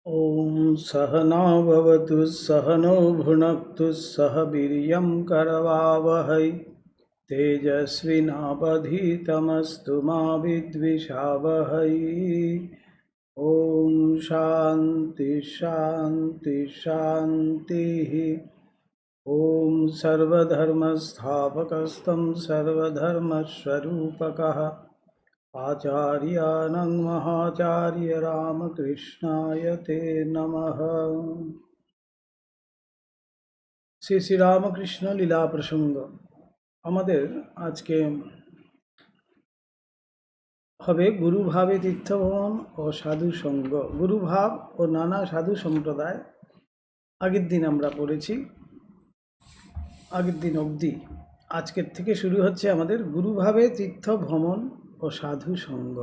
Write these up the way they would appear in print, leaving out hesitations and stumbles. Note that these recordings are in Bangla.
ॐ सहना भवतु सहनौ भुनक्तु सह वीर्यं करवावहै तेजस्विनावधीतमस्तु मा विद्विषावहै। ॐ शान्ति शान्ति शान्तिः। ॐ सर्वधर्मस्थापकस्तं सर्वधर्मस्वरूपकः आचार्यानं महाचार्य रामकृष्णाय ते नमः। শ্রী শ্রী রামকৃষ্ণ লীলা প্রসঙ্গ। আমাদের আজকে হবে গুরুভাবে তীর্থভ্রমণ ও সাধু সঙ্গ। গুরুভাব ও নানা সাধু সম্প্রদায় আগের দিন আমরা পড়েছি, আগের দিন অবধি। আজকের থেকে শুরু হচ্ছে আমাদের গুরুভাবে তীর্থ ভ্রমণ ও সাধু সঙ্গ।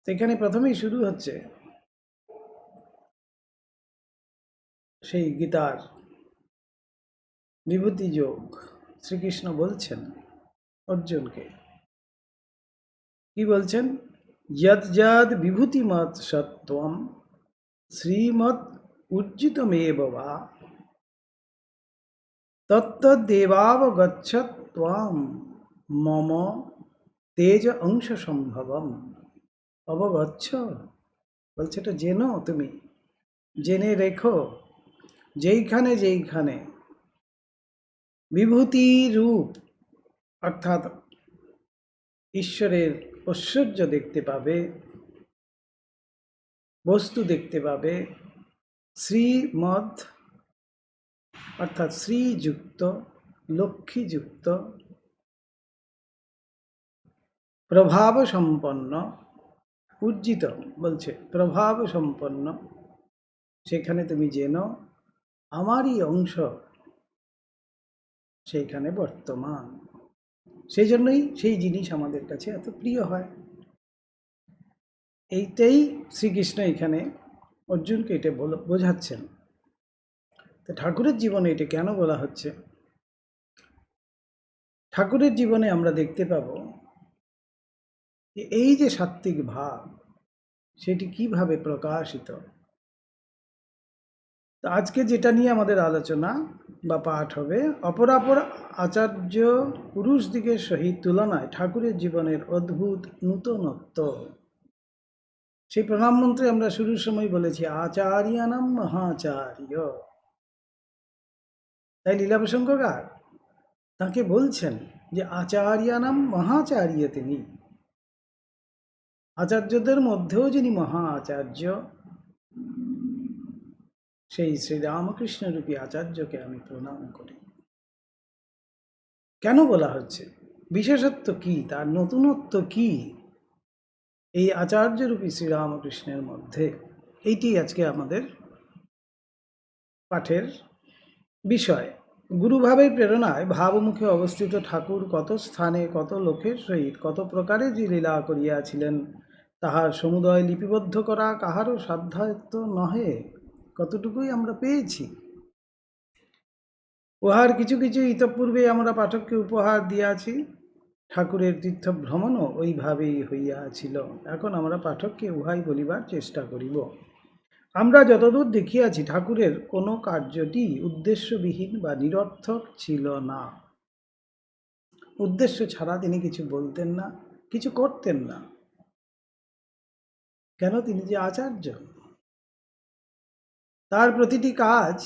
এখানে প্রথমেই শুরু হচ্ছে সেই গীতার বিভূতি যোগ। শ্রীকৃষ্ণ বলছেন অর্জুনকে, কি বলছেন? যদ যদ বিভূতিমৎ সত্ত্বম শ্রীমৎ উর্জিতমেব বা তত্তদেবাবগচ্ছত ত্বম মম তেজ অংশ সম্ভবম। অবগচ্ছ বলছে, এটা জেনো, তুমি জেনে রেখো, যেইখানে যেইখানে বিভূতি রূপ অর্থাৎ ঈশ্বরের ঐশ্বর্য দেখতে পাবে, বস্তু দেখতে পাবে, শ্রীমদ অর্থাৎ শ্রীযুক্ত, লক্ষ্মীযুক্ত, প্রভাব সম্পন্ন, উর্জিত বলছে প্রভাব সম্পন্ন, সেখানে তুমি জেনো আমারই অংশ সেইখানে বর্তমান। সেই জন্যই সেই জিনিস আমাদের কাছে এত প্রিয় হয়। এইটাই শ্রীকৃষ্ণ এখানে অর্জুনকে এটা বোঝাচ্ছেন। তো ঠাকুরের জীবনে এটা কেন বলা হচ্ছে? ঠাকুরের জীবনে আমরা দেখতে পাব যে এই যে সাত্ত্বিক ভাব, সেটি কিভাবে প্রকাশিত। তো আজকে যেটা নিয়ে আমাদের আলোচনা বা পাঠ হবে, অপরাপর আচার্য পুরুষ দিকের সহিত তুলনায় ঠাকুরের জীবনের অদ্ভুত নূতনত্ব। সেই প্রণাম মন্ত্রে আমরা শুরুর সময় বলেছি আচার্যানাম মহাচার্য। তাই লীলা প্রসঙ্গকার তাকে বলছেন যে আচার্যানাম মহাচার্য, তিনি আচার্যদের মধ্যেও যিনি মহা আচার্য, সেই শ্রীরামকৃষ্ণ রূপী আচার্যকে আমি প্রণাম করি। কেন বলা হচ্ছে? বিশেষত্ব কি, তার নতুনত্ব কি এই আচার্যরূপী শ্রীরামকৃষ্ণের মধ্যে? এইটি আজকে আমাদের পাঠের বিষয়। গুরুভাবের প্রেরণায় ভাবমুখে অবস্থিত ঠাকুর কত স্থানে কত লোকের সহিত কত প্রকারে যে লীলা করিয়াছিলেন, তাহার সমুদয় লিপিবদ্ধ করা কাহারও সাধ্যায়ত্ত নহে। কতটুকুই আমরা পেয়েছি। উহার কিছু কিছু ইতপূর্বে আমরা পাঠককে উপহার দিয়াছি। ঠাকুরের তীর্থ ভ্রমণও ওইভাবেই হইয়াছিল। এখন আমরা পাঠককে উহাই বলিবার চেষ্টা করিব। আমরা যতদূর দেখিয়াছি, ঠাকুরের কোনো কার্যটি উদ্দেশ্যবিহীন বা নিরর্থক ছিল না। উদ্দেশ্য ছাড়া তিনি কিছু বলতেন না, কিছু করতেন না। কেন? তিনি যে আচার্য। তার প্রতিটি কাজ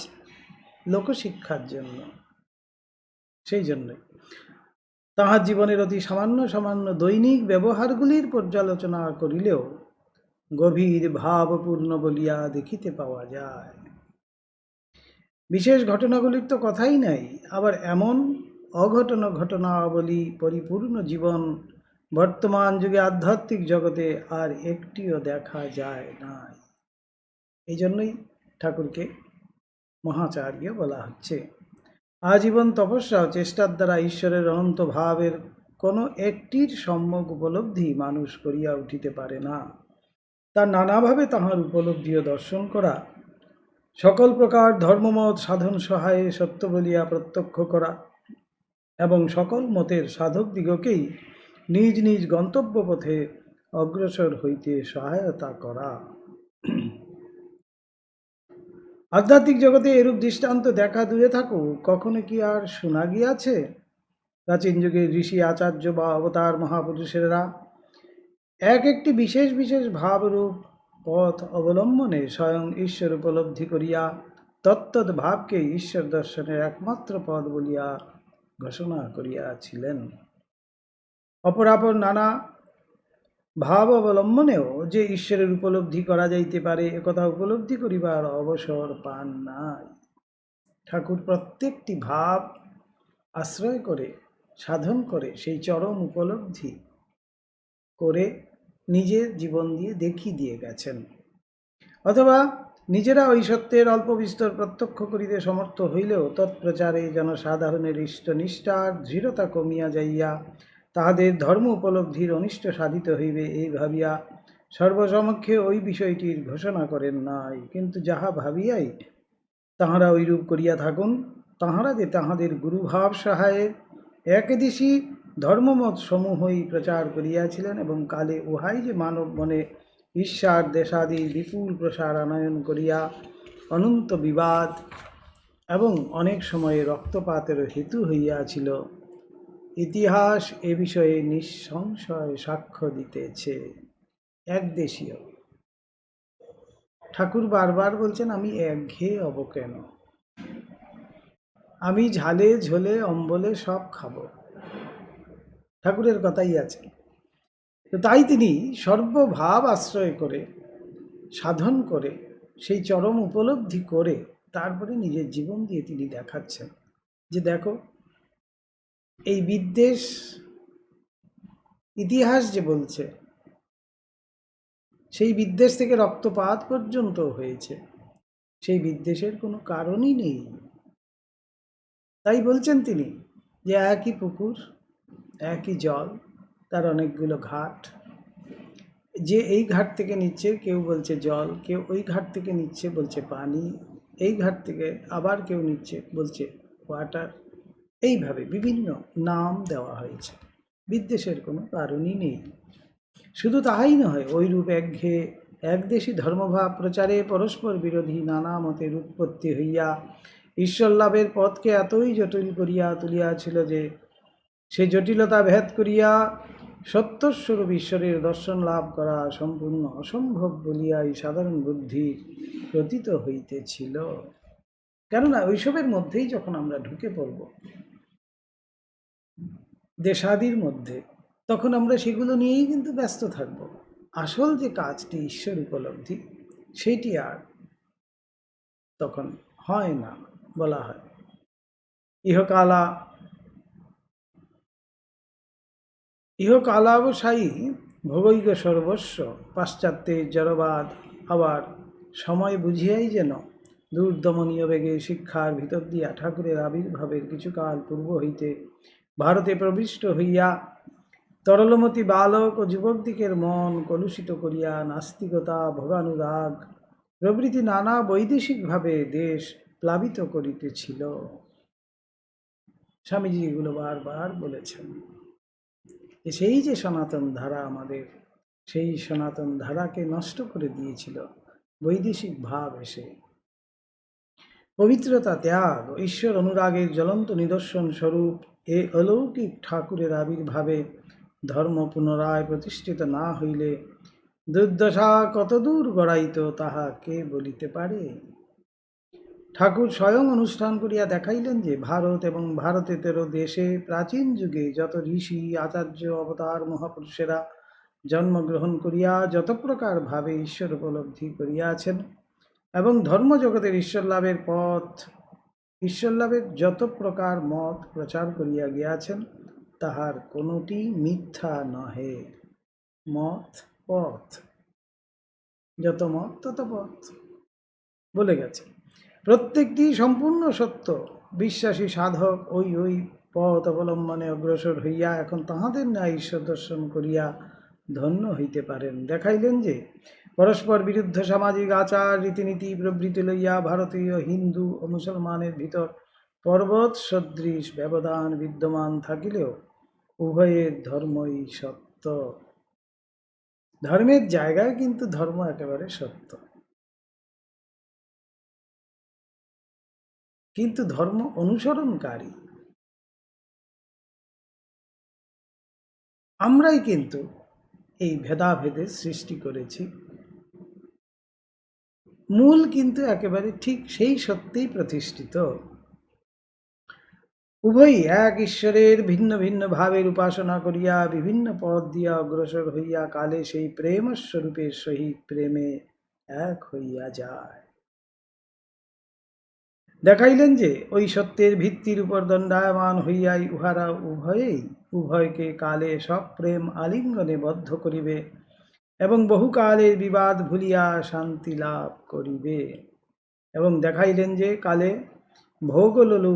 লোকশিক্ষার জন্য। সেই জন্যই তাহার জীবনের অতি সামান্য সামান্য দৈনিক ব্যবহারগুলির পর্যালোচনা করিলেও গভীর ভাবপূর্ণ বলিয়া দেখিতে পাওয়া যায়। বিশেষ ঘটনাগুলির তো কথাই নাই, আবার এমন অঘটন ঘটনাবলী পরিপূর্ণ জীবন বর্তমান যুগে আধ্যাত্মিক জগতে আর একটিও দেখা যায় না। এই জন্যই ঠাকুরকে মহাচার্য বলা হচ্ছে। আজীবন তপস্যা ও চেষ্টার দ্বারা ঈশ্বরের অনন্ত ভাবের কোনো একটির সম্যক উপলব্ধি মানুষ করিয়া উঠিতে পারে না। তার নানাভাবে তাহার উপলব্ধি ও দর্শন করা, সকল প্রকার ধর্মমত সাধন সহায়ে সত্য বলিয়া প্রত্যক্ষ করা এবং সকল মতের সাধক দিগকেই নিজ নিজ গন্তব্য পথে অগ্রসর হইতে সহায়তা করা, আধ্যাত্মিক জগতে এরূপ দৃষ্টান্ত দেখা দূরে থাকুক, কখনো কি আর শোনা গিয়াছে? প্রাচীন যুগের ঋষি, আচার্য বা অবতার মহাপুরুষেরা এক একটি বিশেষ বিশেষ ভাবরূপ পথ অবলম্বনে স্বয়ং ঈশ্বর উপলব্ধি করিয়া তত্ত্বৎ ভাবকে ঈশ্বর দর্শনের একমাত্র পথ বলিয়া ঘোষণা করিয়াছিলেন। অপরাপর নানা ভাব অবলম্বনেও যে ঈশ্বরের উপলব্ধি করা যাইতে পারে, একথা উপলব্ধি করিবার অবসর পান নাই। ঠাকুর প্রত্যেকটি ভাব আশ্রয় করে সাধন করে সেই চরম উপলব্ধি করে নিজের জীবন দিয়ে দেখিয়ে দিয়ে গেছেন, অথবা নিজেরা ওই সত্যের অল্প বিস্তর প্রত্যক্ষ করিতে সমর্থ হইলেও তৎপ্রচারে জনসাধারণের ইষ্টনিষ্ঠার দৃঢ়তা কমিয়া যাইয়া তাহাদের ধর্ম উপলব্ধির অনিষ্ট সাধিত হইবে এই ভাবিয়া সর্বসমক্ষে ওই বিষয়টির ঘোষণা করেন নাই। কিন্তু যাহা ভাবিয়াই তাহারা ঐরূপ করিয়া থাকুন, তাহারা যে তাহাদের গুরুভাব সহায়ে একদেশী ধর্মমত সমূহই প্রচার করিয়াছিলেন এবং কালে উহাই যে মানব মনে ঈশ্বর দেশাদি বিপুল প্রসার আনয়ন করিয়া অনন্ত বিবাদ এবং অনেক সময়ে রক্তপাতের হেতু হইয়াছিল, ইতিহাস এ বিষয়ে নিঃসংশয় সাক্ষ্য দিতেছে। একদেশীয় ঠাকুর বারবার বলছেন, আমি একঘেয়ে হব কেন? আমি ঝালে ঝোলে অম্বলে সব খাবো, ঠাকুরের কথাই আছে। তো তাই তিনি সর্বভাব আশ্রয় করে সাধন করে সেই চরম উপলব্ধি করে তারপরে নিজের জীবন দিয়ে তিনি দেখাচ্ছেন যে দেখো, এই বিদ্বেষ ইতিহাস যে বলছে, সেই বিদ্বেষ থেকে রক্তপাত পর্যন্ত হয়েছে, সেই বিদ্বেষের কোনো কারণই নেই। তাই বলছেন তিনি যে একই পুকুর, একই জল, তার অনেকগুলো ঘাট, যে এই ঘাট থেকে নিচ্ছে কেউ বলছে জল, কেউ ওই ঘাট থেকে নিচ্ছে বলছে পানি, এই ঘাট থেকে আবার কেউ নিচ্ছে বলছে ওয়াটার, এইভাবে বিভিন্ন নাম দেওয়া হয়েছে। বিদ্বেষের কোনো কারণই নেই। শুধু তাহাই নয়, ওইরূপ একঘেয়ে একদেশী ধর্মভাব প্রচারে পরস্পর বিরোধী নানা মতের উৎপত্তি হইয়া ঈশ্বর লাভের পথকে এতই জটিল করিয়া তুলিয়াছিল যে সে জটিলতা ভেদ করিয়া সত্যস্বরূপ ঈশ্বরের দর্শন লাভ করা সম্পূর্ণ অসম্ভব বলিয়াই সাধারণ বুদ্ধি প্রতীত হইতেছিল। কেননা ওইসবের মধ্যেই যখন আমরা ঢুকে পড়ব দেশাদির মধ্যে, তখন আমরা সেগুলো নিয়েই কিন্তু ব্যস্ত থাকব। আসল যে কাজটি ঈশ্বর উপলব্ধি, সেইটি আর তখন হয় না। বলা হয় ইহকালাবসায়ী ভোগৈক সর্বস্ব, পাশ্চাত্যের জড়বাদ আবার সময় বুঝিয়াই যেন দুর্দমনীয় বেগে শিক্ষার ভিতর দিয়া ঠাকুরের আবির্ভাবের কিছুকাল পূর্ব হইতে ভারতে প্রবিষ্ট হইয়া তরলমতি বালক ও যুবকদিকের মন কলুষিত করিয়া নাস্তিকতা, ভোগানুরাগ প্রভৃতি নানা বৈদেশিকভাবে দেশ প্লাবিত করিতেছিল। স্বামীজি এগুলো বারবার বলেছেন। সেই যে সনাতন ধারা আমাদের, সেই সনাতন ধারাকে নষ্ট করে দিয়েছিল বৈদেশিক ভাব এসে। পবিত্রতা, ত্যাগ, ঈশ্বর অনুরাগের জ্বলন্ত নিদর্শন স্বরূপ এ অলৌকিক ঠাকুরের আবির্ভাবে ধর্ম পুনরায় প্রতিষ্ঠিত না হইলে দুর্দশা কতদূর গড়াইত তাহা কে বলিতে পারে। ঠাকুর স্বয়ং অনুষ্ঠান করিয়া দেখাইলেন যে ভারত এবং ভারতের দেশে প্রাচীন যুগে যত ঋষি, আচার্য, অবতার মহাপুরুষেরা জন্মগ্রহণ করিয়া যত প্রকার ভাবে ঈশ্বর উপলব্ধি করিয়াছেন এবং ধর্মজগতের ঈশ্বর লাভের পথ, ঈশ্বর লাভের যত প্রকার মত প্রচার করিয়া গিয়াছেন, তাহার কোনোটি মিথ্যা নহে। মত পথ, যত মত তত পথ বলে গেছে। প্রত্যেকটি সম্পূর্ণ সত্য। বিশ্বাসী সাধক ওই ওই পথ অবলম্বনে অগ্রসর হইয়া এখন তাহাদের ন্যায় ঈশ্বর দর্শন করিয়া ধন্য হইতে পারেন। দেখাইলেন যে পরস্পর বিরুদ্ধ সামাজিক আচার, রীতিনীতি প্রভৃতি লইয়া ভারতীয় হিন্দু ও মুসলমানের ভিতর পর্বত সদৃশ ব্যবধান বিদ্যমান থাকিলেও উভয়ের ধর্মই সত্য। ধর্মের জায়গায় কিন্তু ধর্ম একেবারে সত্য। কিন্তু ধর্ম অনুসরণকারী আমরাই কিন্তু এই ভেদাভেদের সৃষ্টি করেছি। মূল কিন্তু একেবারে ঠিক সেই সত্যেই প্রতিষ্ঠিত। উভয়ই এক ঈশ্বরের ভিন্ন ভিন্ন ভাবের উপাসনা করিয়া বিভিন্ন পথ দিয়া অগ্রসর হইয়া কালে সেই প্রেমস্বরূপের সহিত প্রেমে এক হইয়া যায়। দেখাইলেন যে ওই সত্যের ভিত্তির উপর দণ্ডায়মান হইয়াই উহারা উভয়কে কালে সব প্রেম আলিঙ্গনে বদ্ধ করিবে এবং বহুকালের বিবাদ ভুলিয়া শান্তি লাভ করিবে। এবং দেখাইলেন যে কালে ভোগলোলু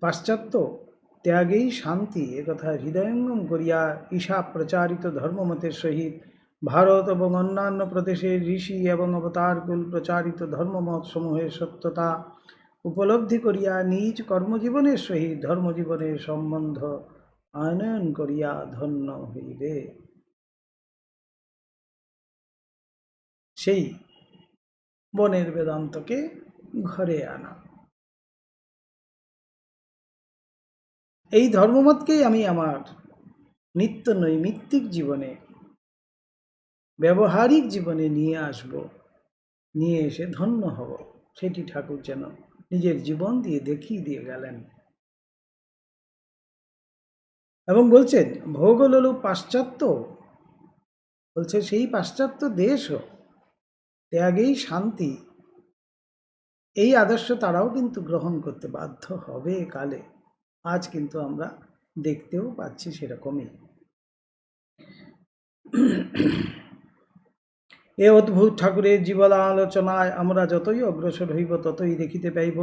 পাশ্চাত্য ত্যাগেই শান্তি একথা হৃদয়ঙ্গম করিয়া ঈশা প্রচারিত ধর্মমতের সহিত ভারত এবং অন্যান্য প্রদেশের ঋষি এবং অবতারকুল প্রচারিত ধর্মমত সমূহের সত্যতা উপলব্ধি করিয়া নিজ কর্মজীবনের সহিত ধর্মজীবনের সম্বন্ধ আনয়ন করিয়া ধন্য হইবে। সেই বনের বেদান্তকে ঘরে আনা। এই ধর্মমতকেই আমি আমার নিত্য নৈমিত্তিক জীবনে, ব্যবহারিক জীবনে নিয়ে আসব, নিয়ে এসে ধন্য হব। সেটি ঠাকুর যেন নিজের জীবন দিয়ে দেখিয়ে দিয়ে গেলেন এবং বলছেন ভোগলোলু পাশ্চাত্য, বলছে সেই পাশ্চাত্য দেশও ত্যাগেই শান্তি, এই আদর্শ তারাও কিন্তু গ্রহণ করতে বাধ্য হবে কালে। আজ কিন্তু আমরা দেখতেও পাচ্ছি সেরকমই। এ অদ্ভুত ঠাকুরের জীবন আলোচনায় আমরা যতই অগ্রসর হইব ততই দেখিতে পাইব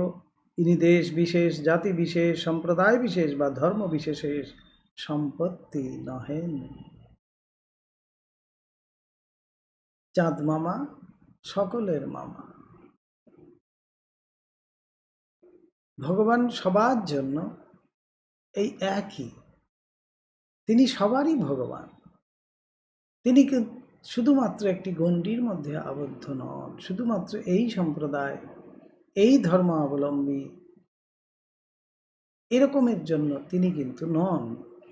ইনি দেশ বিশেষ, জাতি বিশেষ, সম্প্রদায় বিশেষ বা ধর্ম বিশেষের সম্পত্তি নহেন। চাঁদ মামা সকলের মামা। ভগবান সবার জন্য এই একই, তিনি সবারই ভগবান। তিনি শুধুমাত্র একটি গণ্ডির মধ্যে আবদ্ধ নন, শুধুমাত্র এই সম্প্রদায়, এই ধর্মাবলম্বী এরকমের জন্য তিনি কিন্তু নন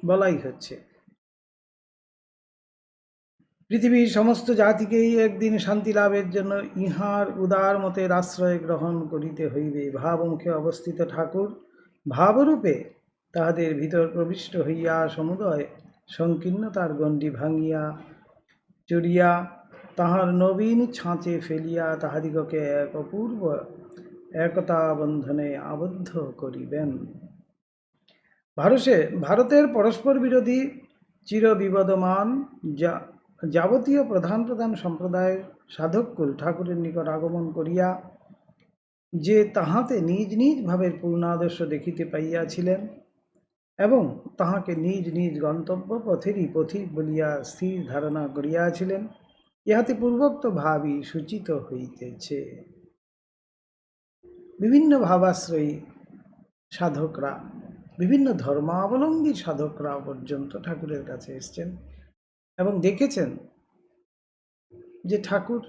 বলাই হচ্ছে। পৃথিবীর সমস্ত জাতিকেই একদিন শান্তি লাভের জন্য ইহার উদার মতের আশ্রয় গ্রহণ করিতে হইবে। ভাবমুখে অবস্থিত ঠাকুর ভাবরূপে তাহাদের ভিতর প্রবিষ্ট হইয়া সমুদয় সংকীর্ণতার গণ্ডি ভাঙিয়া চড়িয়া তাহার নবীন ছাঁচে ফেলিয়া তাহাদিগকে এক অপূর্ব একতা বন্ধনে আবদ্ধ করিবেন। ভারতের পরস্পর বিরোধী চিরবিবদমান যাবতীয় প্রধান প্রধান সম্প্রদায়ের সাধককুল ঠাকুরের নিকট আগমন করিয়া যে তাহাতে নিজ নিজ ভাবের পূর্ণাদর্শ দেখিতে পাইয়াছিলেন এবং তাহাকে নিজ নিজ গন্তব্য পথেরই পথিক বলিয়া স্থির ধারণা করিয়াছিলেন, ইহাতে পূর্বোক্ত ভাবই সূচিত হইতেছে। বিভিন্ন ভাবাশ্রয়ী সাধকরা, বিভিন্ন ধর্মাবলম্বী সাধকরা পর্যন্ত ঠাকুরের কাছে এসছেন এবং দেখেছেন যে ঠাকুর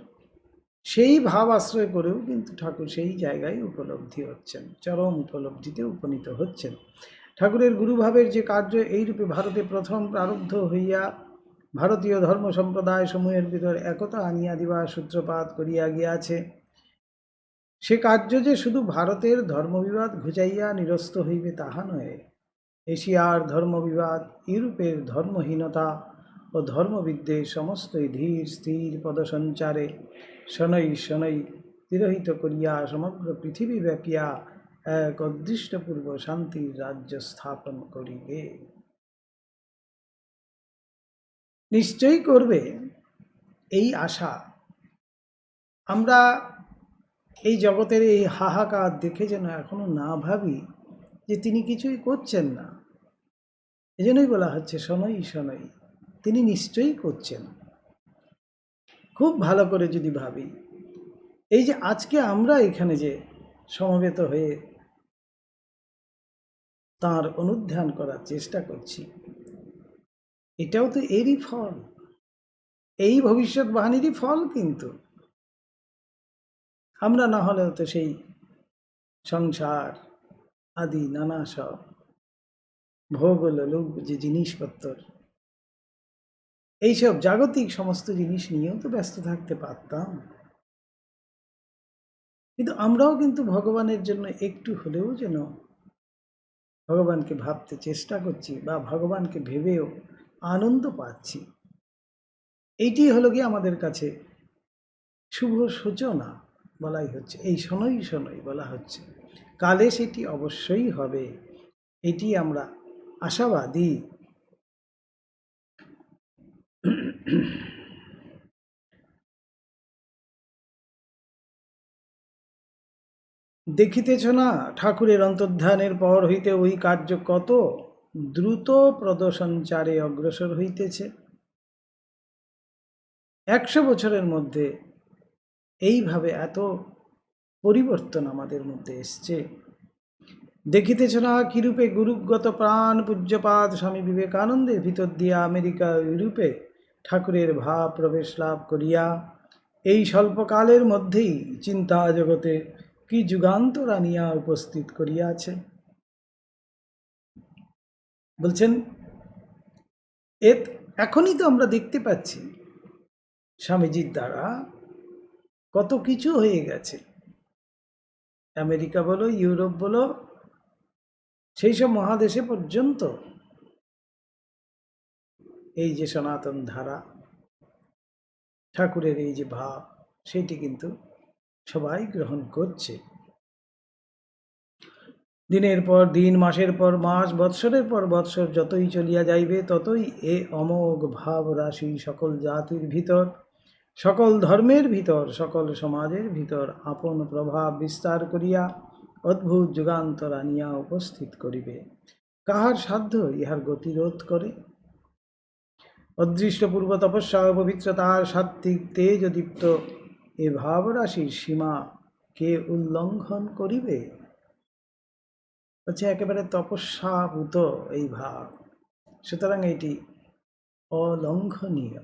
সেই ভাব আশ্রয় করেও কিন্তু ঠাকুর সেই জায়গায় উপলব্ধি হচ্ছেন, চরম উপলব্ধিতে উপনীত হচ্ছেন। ঠাকুরের গুরুভাবের যে কার্য এইরূপে ভারতে প্রথম প্রারব্ধ হইয়া ভারতীয় ধর্ম সম্প্রদায় সমূহের ভিতর একতা আনিয়া দিবার সূত্রপাত করিয়া গিয়াছে, সে কার্য যে শুধু ভারতের ধর্মবিবাদ ঘুচাইয়া নিরস্ত হইবে তাহা নয়। এশিয়ার ধর্মবিবাদ, ইউরোপের ধর্মহীনতা ও ধর্মবিদ্বেষ সমস্তই ধীর স্থির পদসঞ্চারে শনৈ শনৈ তিরোহিত করিয়া সমগ্র পৃথিবী ব্যাপিয়া এক অদৃষ্টপূর্ব শান্তির রাজ্য স্থাপন করিবে। নিশ্চয়ই করবে এই আশা। আমরা এই জগতের এই হাহাকার দেখে যেন এখনো না ভাবি যে তিনি কিছুই করছেন না। এজন্যই বলা হচ্ছে শনৈ শনৈ, তিনি নিশ্চয়ই করছেন। খুব ভালো করে যদি ভাবি, এই যে আজকে আমরা এখানে যে সমবেত হয়ে তাঁর অনুধ্যান করার চেষ্টা করছি, এটাও তো এরই ফল, এই ভবিষ্যৎবাণীরই ফল। কিন্তু আমরা না হলেও তো সেই সংসার আদি নানা সব ভোগ লোক যে জিনিসপত্র, এইসব জাগতিক সমস্ত জিনিস নিয়েও তো ব্যস্ত থাকতে পারতাম। কিন্তু আমরাও কিন্তু ভগবানের জন্য একটু হলেও যেন ভগবানকে ভাবতে চেষ্টা করছি বা ভগবানকে ভেবেও আনন্দ পাচ্ছি। এইটি হলো কি আমাদের কাছে শুভ সূচনা বলাই হচ্ছে। এই শোনই শোনই বলা হচ্ছে, কালে সেটি অবশ্যই হবে, এটি আমরা আশাবাদী। দেখিতেছ না ঠাকুরের অন্তর্ধানের পর হইতে ওই কার্য কত দ্রুত প্রদর্শনচারে অগ্রসর হইতেছে। 100 বছরের মধ্যে এইভাবে এত পরিবর্তন আমাদের মধ্যে এসছে। দেখিতেছ না কিরূপে গুরুগত প্রাণ পূজ্যপাদ স্বামী বিবেকানন্দের ভিতর দিয়ে আমেরিকা ইউরোপে ঠাকুরের ভাব প্রবেশ লাভ করিয়া এই স্বল্পকালের মধ্যেই চিন্তা জগতে কি যুগান্তর আনিয়া উপস্থিত করিয়াছে। বলছেন এখনই তো আমরা দেখতে পাচ্ছি স্বামীজির দ্বারা কত কিছু হয়ে গেছে। আমেরিকা বলো, ইউরোপ বলো, সেই সব মহাদেশে পর্যন্ত এই যে সনাতন ধারা, ঠাকুরের এই যে ভাব, সেটি কিন্তু সবাই গ্রহণ করছে। দিনের পর দিন, মাসের পর মাস, বৎসরের পর বৎসর যতই চলিয়া যাইবে, ততই এ অমোঘ ভাব রাশি সকল জাতির ভিতর, সকল ধর্মের ভিতর, সকল সমাজের ভিতর আপন প্রভাব বিস্তার করিয়া অদ্ভুত যুগান্তর আনিয়া উপস্থিত করিবে। কাহার সাধ্য ইহার গতিরোধ করে? অদৃষ্ট পূর্ব তপস্যা ও পবিত্রতার সাত্ত্বিক তেজদীপ্ত এ ভাবরাশির সীমা কে উল্লঙ্ঘন করিবে? হচ্ছে একেবারে তপস্যাভূত এই ভাব, সুতরাং এটি অলঙ্ঘনীয়,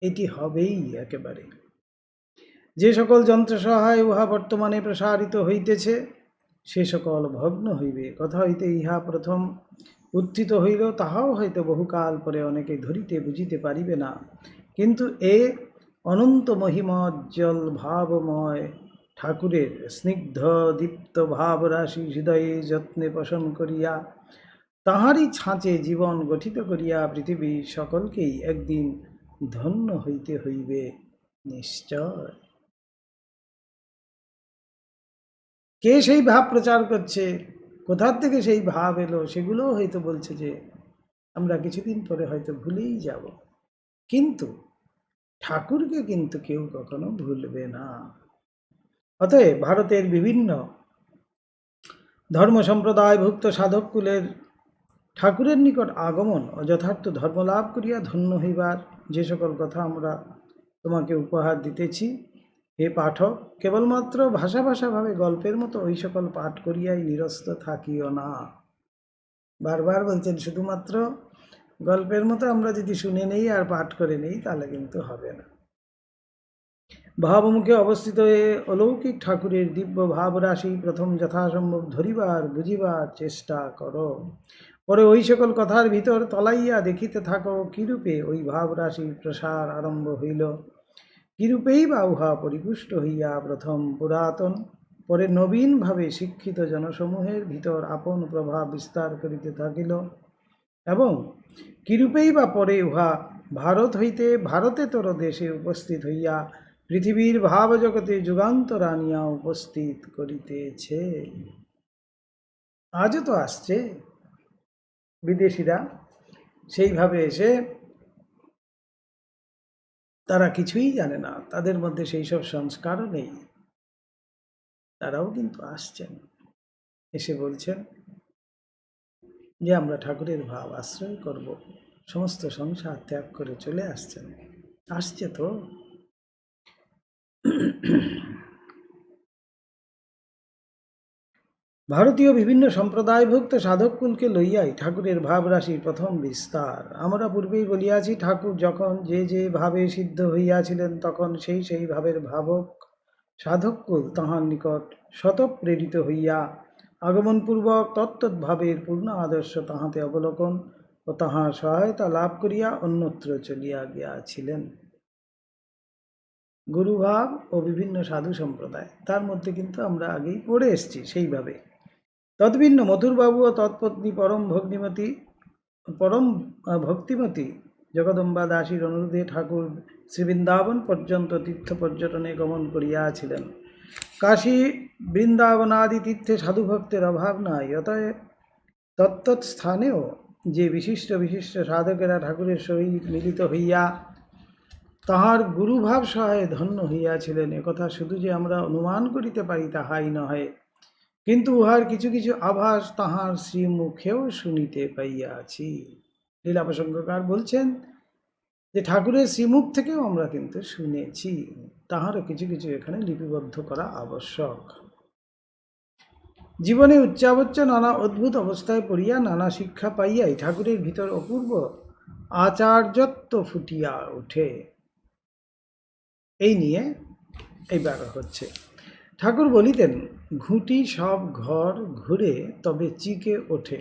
এটি হবেই একেবারে। যে সকল যন্ত্র সহায় উহা বর্তমানে প্রসারিত হইতেছে, সে সকল ভগ্ন হইবে। কথা হইতে ইহা প্রথম উত্থিত হইল, তাহাও হয়তো বহুকাল পরে অনেকে ধরিতে বুঝিতে পারিবে না। কিন্তু এ অনন্ত মহিমোজ্জ্বল ভাবময় ঠাকুরের স্নিগ্ধ দীপ্ত ভাবরাশি হৃদয়ে যত্নে পোষণ করিয়া তাহারই ছাঁচে জীবন গঠিত করিয়া পৃথিবী সকলকেই একদিন ধন্য হইতে হইবে নিশ্চয়। কে সেই ভাব প্রচার করছে, কোথার থেকে সেই ভাব এলো, সেগুলোও হয়তো বলছে যে আমরা কিছুদিন পরে হয়তো ভুলেই যাব, কিন্তু ঠাকুরকে কিন্তু কেউ কখনো ভুলবে না। অতএব ভারতের বিভিন্ন ধর্ম সম্প্রদায়ভুক্ত সাধককুলের ঠাকুরের নিকট আগমন ও যথার্থ ধর্মলাভ করিয়া ধন্য হইবার যে সকল কথা আমরা তোমাকে উপহার দিতেছি, হে পাঠক, কেবলমাত্র ভাষা ভাষাভাবে গল্পের মতো ওই সকল পাঠ করিয়াই নিরস্ত থাকিও না। বারবার বলছেন শুধুমাত্র গল্পের মতো আমরা যদি শুনে নেই আর পাঠ করে নেই, তাহলে কিন্তু হবে না। ভাবমুখে অবস্থিত এ অলৌকিক ঠাকুরের দিব্য ভাবরাশি প্রথম যথাসম্ভব ধরিবার বুঝিবার চেষ্টা করো, পরে ওই সকল কথার ভিতর তলাইয়া দেখিতে থাকো কিরূপে ওই ভাবরাশির প্রসার আরম্ভ হইল, কিরূপেই বা উহা পরিপুষ্ট হইয়া প্রথম পুরাতন, পরে নবীনভাবে শিক্ষিত জনসমূহের ভিতর আপন প্রভাব বিস্তার করিতে থাকিল, এবং কিরূপেই বা পরে উহা ভারত হইতে ভারতেতর দেশে উপস্থিত হইয়া পৃথিবীর ভাবজগতে যুগান্তর আনিয়া উপস্থিত করিতেছে। আজও তো আসছে বিদেশিরা, সেইভাবে এসে তারা কিছুই জানে না, তাদের মধ্যে সেই সব সংস্কারও নেই, তারাও কিন্তু আসছেন, এসে বলছেন যে আমরা ঠাকুরের ভাব আশ্রয় করব, সমস্ত সংসার ত্যাগ করে চলে আসছেন। আসছে তো। ভারতীয় বিভিন্ন সম্প্রদায়ভুক্ত সাধককুলকে লইয়াই ঠাকুরের ভাবরাশির প্রথম বিস্তার। আমরা পূর্বেই বলিয়াছি, ঠাকুর যখন যে যে ভাবে সিদ্ধ হইয়াছিলেন, তখন সেই সেই ভাবের ভাবক সাধককুল তাহার নিকট শতপ্রেরিত হইয়া আগমনপূর্বক তত্তদ্ভাবের পূর্ণ আদর্শ তাহাতে অবলোকন ও তাহার সহায়তা লাভ করিয়া অন্যত্র চলিয়া গিয়াছিলেন। গুরুভাব ও বিভিন্ন সাধু সম্প্রদায়, তার মধ্যে কিন্তু আমরা আগেই পড়ে এসেছি সেইভাবে। তদ্ভিন্ন মথুরবাবু ও তৎপত্নী পরম ভক্তিমতী জগদম্বা দাসীর অনুরোধে ঠাকুর শ্রীবৃন্দাবন পর্যন্ত তীর্থ পর্যটনে গমন করিয়াছিলেন। কাশী বৃন্দাবনাদি তীর্থে সাধুভক্তের অভাব নাই, অতএব তত্তৎ স্থানেও যে বিশিষ্ট বিশিষ্ট সাধকেরা ঠাকুরের সহিত মিলিত হইয়া তাহার গুরুভাব সহায়ে ধন্য হইয়াছিলেন, একথা শুধু যে আমরা অনুমান করিতে পারি তাহাই নহে, কিন্তু উহার কিছু কিছু আভাস তাহার শ্রীমুখেও শুনিতে পাইয়াছি। লীলা প্রসঙ্গকার বলছেন যে ঠাকুরের শ্রীমুখ থেকেও আমরা কিন্তু শুনেছি, তাহারও কিছু কিছু এখানে লিপিবদ্ধ করা আবশ্যক। জীবনে উচ্চাবচ্চ নানা অদ্ভুত অবস্থায় পড়িয়া নানা শিক্ষা পাইয়াই ঠাকুরের ভিতর অপূর্ব আচার্যত্ব ফুটিয়া ওঠে। এই নিয়ে এইবার হচ্ছে, ঠাকুর বলিতেন, ঘুঁটি সব ঘর ঘুরে তবে চিকে ওঠে।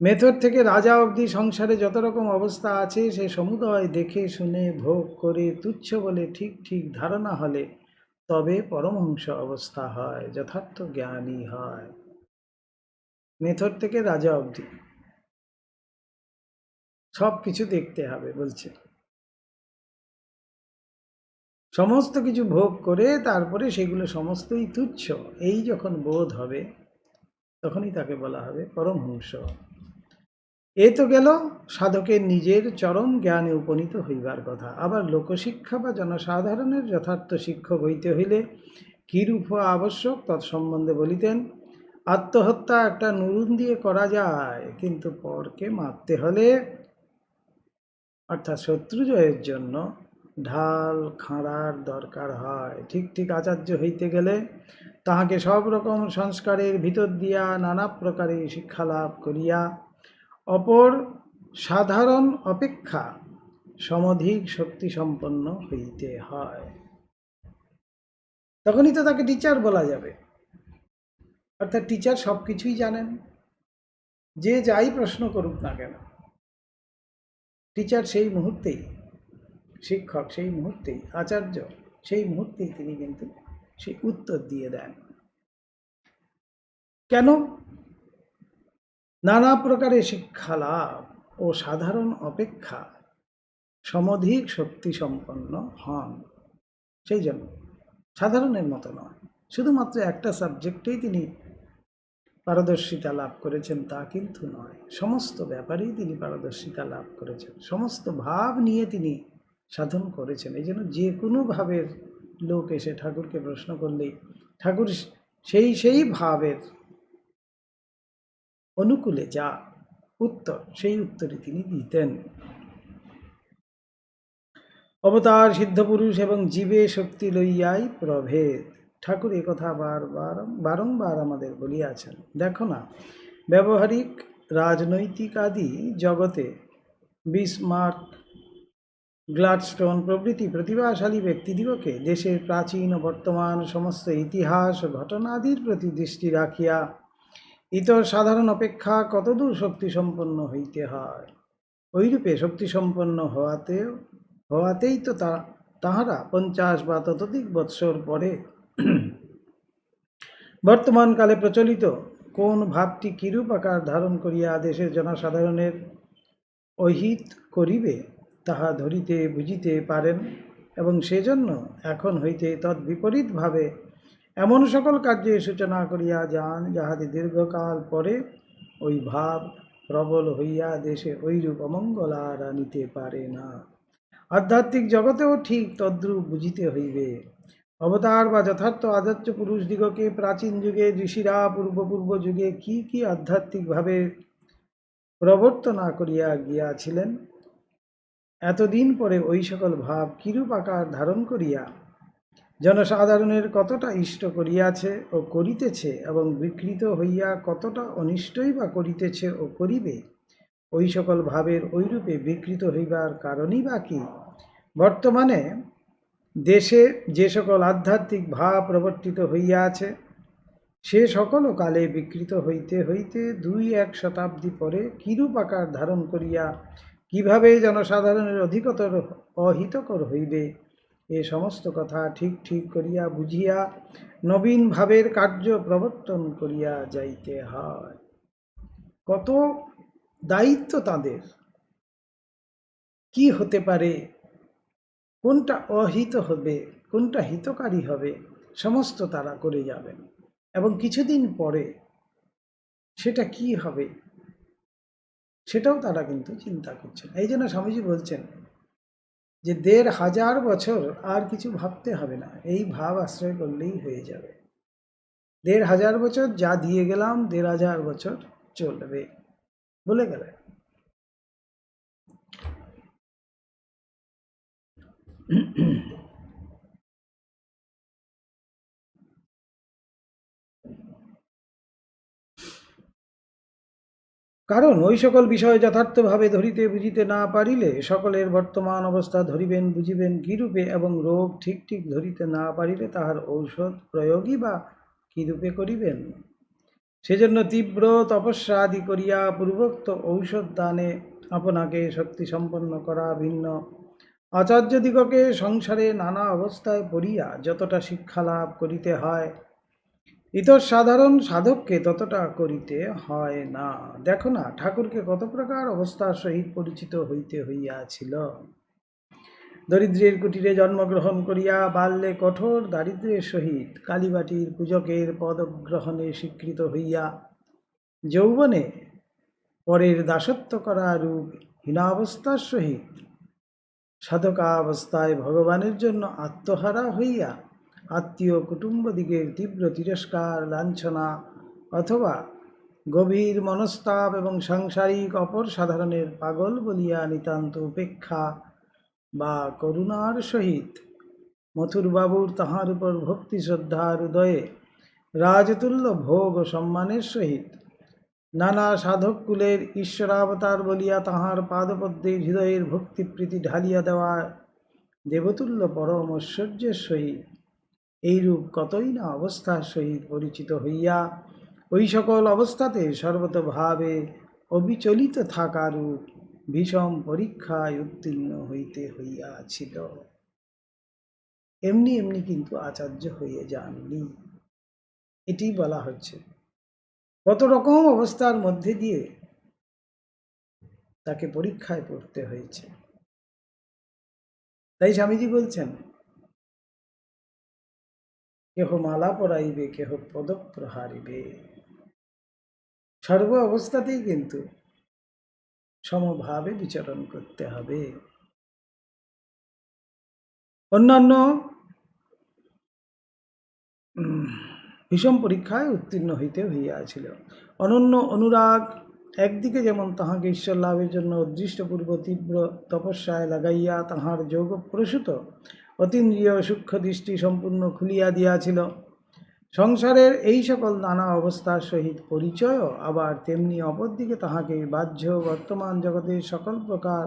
মেথর থেকে রাজা অবধি সংসারে যত রকম অবস্থা আছে সে সমুদয় দেখে শুনে ভোগ করে তুচ্ছ বলে ঠিক ঠিক ধারণা হলে তবে পরমহংস অবস্থা হয়, যথার্থ জ্ঞানী হয়। মেথর থেকে রাজা অবধি সব কিছু দেখতে হবে বলছে, সমস্ত কিছু ভোগ করে তারপরে সেগুলো সমস্তই তুচ্ছ, এই যখন বোধ হবে তখনই তাকে বলা হবে পরমহংস। এ তো গেল সাধকের নিজের চরম জ্ঞানে উপনীত হইবার কথা। আবার লোকশিক্ষা বা জনসাধারণের যথার্থ শিক্ষক হইতে হইলে কিরূপ হওয়া আবশ্যক তৎসম্বন্ধে বলিতেন, আত্মহত্যা একটা নুরুন দিয়ে করা যায়, কিন্তু পরকে মারতে হলে অর্থাৎ শত্রু জয়ের জন্য ঢাল খাঁড়ার দরকার হয়। ঠিক ঠিক আচার্য হইতে গেলে তাহাকে সব রকম সংস্কারের ভিতর দিয়া নানা প্রকারে শিক্ষা লাভ করিয়া অপর সাধারণ অপেক্ষা সমধিক শক্তি সম্পন্ন হইতে হয়। তখনই তো তাকে টিচার বলা যাবে। অর্থাৎ টিচার সব কিছুই জানেন, যে যাই প্রশ্ন করুক না কেন, টিচার সেই মুহূর্তেই, শিক্ষক সেই মুহূর্তেই, আচার্য সেই মুহূর্তেই তিনি কিন্তু সেই উত্তর দিয়ে দেন। কেন? নানা প্রকারে শিক্ষা লাভ ও সাধারণ অপেক্ষা সমধিক শক্তি সম্পন্ন হন, সেই জন্য সাধারণের মতো নয়। শুধুমাত্র একটা সাবজেক্টেই তিনি পারদর্শিতা লাভ করেছেন তা কিন্তু নয়, সমস্ত ব্যাপারেই তিনি পারদর্শিতা লাভ করেছেন, সমস্ত ভাব নিয়ে তিনি সাধন করেছেন। এই জন্য যে কোনো ভাবের লোক এসে ঠাকুরকে প্রশ্ন করলেই ঠাকুর সেই ভাবের অনুকূলে যা উত্তর, সেই উত্তরই তিনি দিতেন। অবতার সিদ্ধপুরুষ এবং জীবে শক্তি লইয়াই প্রভেদ, ঠাকুর একথা বারংবার আমাদের বলিয়াছেন। দেখো না, ব্যবহারিক রাজনৈতিক আদি জগতে বিসমার্ক, গ্লাডস্টোন প্রভৃতি প্রতিভাশালী ব্যক্তিদিগকে দেশের প্রাচীন ও বর্তমান সমস্ত ইতিহাস ও ঘটনাদির প্রতি দৃষ্টি রাখিয়া ইতর সাধারণ অপেক্ষা কতদূর শক্তিসম্পন্ন হইতে হয়, ওইরূপে শক্তিসম্পন্ন হওয়াতেই তো তাহারা 50 বা ততোধিক বৎসর পরে বর্তমানকালে প্রচলিত কোন ভাবটি কিরূপ আকার ধারণ করিয়া দেশের জনসাধারণের অহিত করিবে তাহা ধরিতে বুঝিতে পারেন, এবং সেজন্য এখন হইতে তদ্বিপরীতভাবে এমন সকল কার্যের সূচনা করিয়া যান যাহাতে দীর্ঘকাল পরে ওই ভাব প্রবল হইয়া দেশে ঐরূপ অমঙ্গল আর আনিতে পারে না। আধ্যাত্মিক জগতেও ঠিক তদ্রূপ বুঝিতে হইবে। অবতার বা যথার্থ আচার্য পুরুষদিগকে প্রাচীন যুগে ঋষিরা পূর্ব যুগে কি আধ্যাত্মিকভাবে প্রবর্তনা করিয়া গিয়াছিলেন, এতদিন পরে ওই সকল ভাব কিরূপ আকার ধারণ করিয়া জনসাধারণের কতটা ইষ্ট করিয়াছে ও করিতেছে, এবং বিকৃত হইয়া কতটা অনিষ্টই বা করিতেছে ও করিবে, ওই সকল ভাবের ওইরূপে বিকৃত হইবার কারণই বা কি? বর্তমানে দেশে যে সকল আধ্যাত্মিক ভাব প্রবর্তিত হইয়াছে, সে সকলও কালে বিকৃত হইতে হইতে 2-1 শতাব্দী পরে কিরূপ আকার ধারণ করিয়া কিভাবে জনসাধারণের অধিকতর অহিতকর হইবে, এ সমস্ত কথা ঠিক ঠিক করিয়া বুঝিয়া নবীন ভাবের কার্য প্রবর্তন করিয়া যাইতে হয়। কত দায়িত্ব তাদের! কি হতে পারে, কোনটা অহিত হবে, কোনটা হিতকারী হবে, সমস্ত তারা করে যাবেন। এবং কিছুদিন পরে সেটা কি হবে সেটাও তারা কিন্তু চিন্তা করছেন। এই জন্য স্বামীজি বলছেন যে 1500 বছর আর কিছু ভাবতে হবে না, এই ভাব আশ্রয় করলেই হয়ে যাবে। 1500 বছর যা দিয়ে গেলাম 1500 বছর চলবে বলে গেলেন। কারণ ওই সকল বিষয় যথার্থভাবে ধরিতে বুঝিতে না পারিলে সকলের বর্তমান অবস্থা ধরিবেন বুঝিবেন কিরূপে, এবং রোগ ঠিক ঠিক ধরিতে না পারিলে তাহার ঔষধ প্রয়োগই বা কিরূপে করিবেন। সেজন্য তীব্র তপস্যা আদি করিয়া পূর্বোক্ত ঔষধ দানে আপনাকে শক্তি সম্পন্ন করা ভিন্ন। আচার্যদিগকে সংসারে নানা অবস্থায় পড়িয়া যতটা শিক্ষা লাভ করিতে হয়, ইতর সাধারণ সাধককে ততটা করিতে হয় না। দেখো না, ঠাকুরকে কত প্রকার অবস্থার সহিত পরিচিত হইতে হইয়াছিল। দরিদ্রের কুটিরে জন্মগ্রহণ করিয়া বাল্যে কঠোর দারিদ্র্যের সহিত কালীবাটির পূজকের পদগ্রহণে স্বীকৃত হইয়া যৌবনে পরের দাসত্ব করা রূপ হীনাবস্থার সহিত সাধকাবস্থায় ভগবানের জন্য আত্মহারা হইয়া আত্মীয় কুটুম্বদিগের তীব্র তিরস্কার লাঞ্ছনা অথবা গভীর মনস্তাপ এবং সাংসারিক অপর সাধারণের পাগল বলিয়া নিতান্ত উপেক্ষা বা করুণার সহিত মথুরবাবুর তাহার উপর ভক্তি শ্রদ্ধার উদয়ে রাজতুল্য ভোগ ও সম্মানের সহিত নানা সাধককুলের ঈশ্বরাবতার বলিয়া তাহার পাদপদ্মে হৃদয়ের ভক্তিপ্রীতি ঢালিয়া দেওয়া দেবতুল্য পরম ঐশ্বর্যের সহিত এইরূপ কতই না অবস্থার সহিত পরিচিত হইয়া ওই সকল অবস্থাতে সর্বতভাবে অবিচলিত থাকারূপ ভীষণ পরীক্ষায় উত্তীর্ণ হইতে হইয়াছিল। এমনি এমনি কিন্তু আচার্য হয়ে যাননি, এটি বলা হচ্ছে। কত রকম অবস্থার মধ্যে দিয়ে তাকে পরীক্ষায় পড়তে হয়েছে। তাই স্বামীজি বলছেন, কেহ মালা পরাইবে, কেহ পদ প্রহারিবে। সর্ব অবস্থাতেই কিন্তু সমভাবে বিচরণ করতে হবে। অন্যান্য ভীষণ পরীক্ষায় উত্তীর্ণ হইতে হইয়াছিল। অনন্য অনুরাগ একদিকে যেমন তাহাকে ঈশ্বর লাভের জন্য অদৃষ্টপূর্ব তীব্র তপস্যায় লাগাইয়া তাহার যোগ প্রসূত অতীন্দ্রিয় সূক্ষ্ম দৃষ্টি সম্পূর্ণ খুলিয়া দিয়াছিল, সংসারের এই সকল নানা অবস্থার সহিত পরিচয় আবার তেমনি অপরদিকে তাহাকে বাহ্য বর্তমান জগতের সকল প্রকার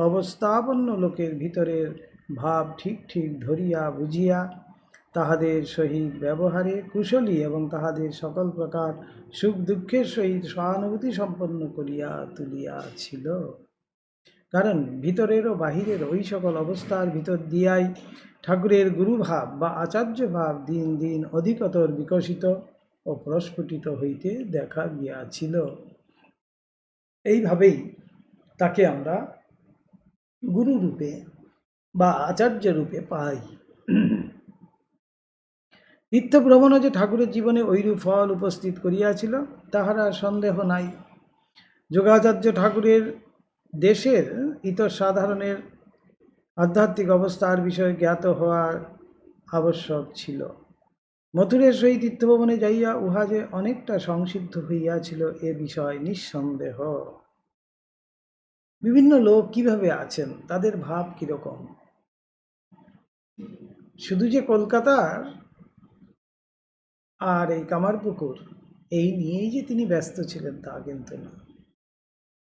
অবস্থাপন্ন লোকের ভিতরের ভাব ঠিক ঠিক ধরিয়া বুঝিয়া তাহাদের সহিত ব্যবহারে কুশলী এবং তাহাদের সকল প্রকার সুখ দুঃখের সহিত সহানুভূতি সম্পন্ন করিয়া তুলিয়াছিল। কারণ ভিতরের ও বাহিরের ওই সকল অবস্থার ভিতর দিয়াই ঠাকুরের গুরুভাব বা আচার্য ভাব দিন দিন অধিকতর বিকশিত ও প্রস্ফুটিত হইতে দেখা গিয়াছিল। এইভাবেই তাকে আমরা গুরু রূপে বা আচার্য রূপে পাই। তীর্থভ্রমণও যে ঠাকুরের জীবনে ঐরূপ ফল উপস্থিত করিয়াছিল তাহার সন্দেহ নাই। যোগাচার্য ঠাকুরের দেশের ইতর সাধারণের আধ্যাত্মিক অবস্থার বিষয়ে জ্ঞাত হওয়ার আবশ্যক ছিল। মথুরের সহিত তীর্থভ্রমণে যাইয়া উহা যে অনেকটা সংসিদ্ধ হইয়াছিল এ বিষয় নিঃসন্দেহ। বিভিন্ন লোক কিভাবে আছেন, তাদের ভাব কিরকম, শুধু যে কলকাতার আর এই কামারপুকুর এই নিয়েই যে তিনি ব্যস্ত ছিলেন তা কিন্তু না।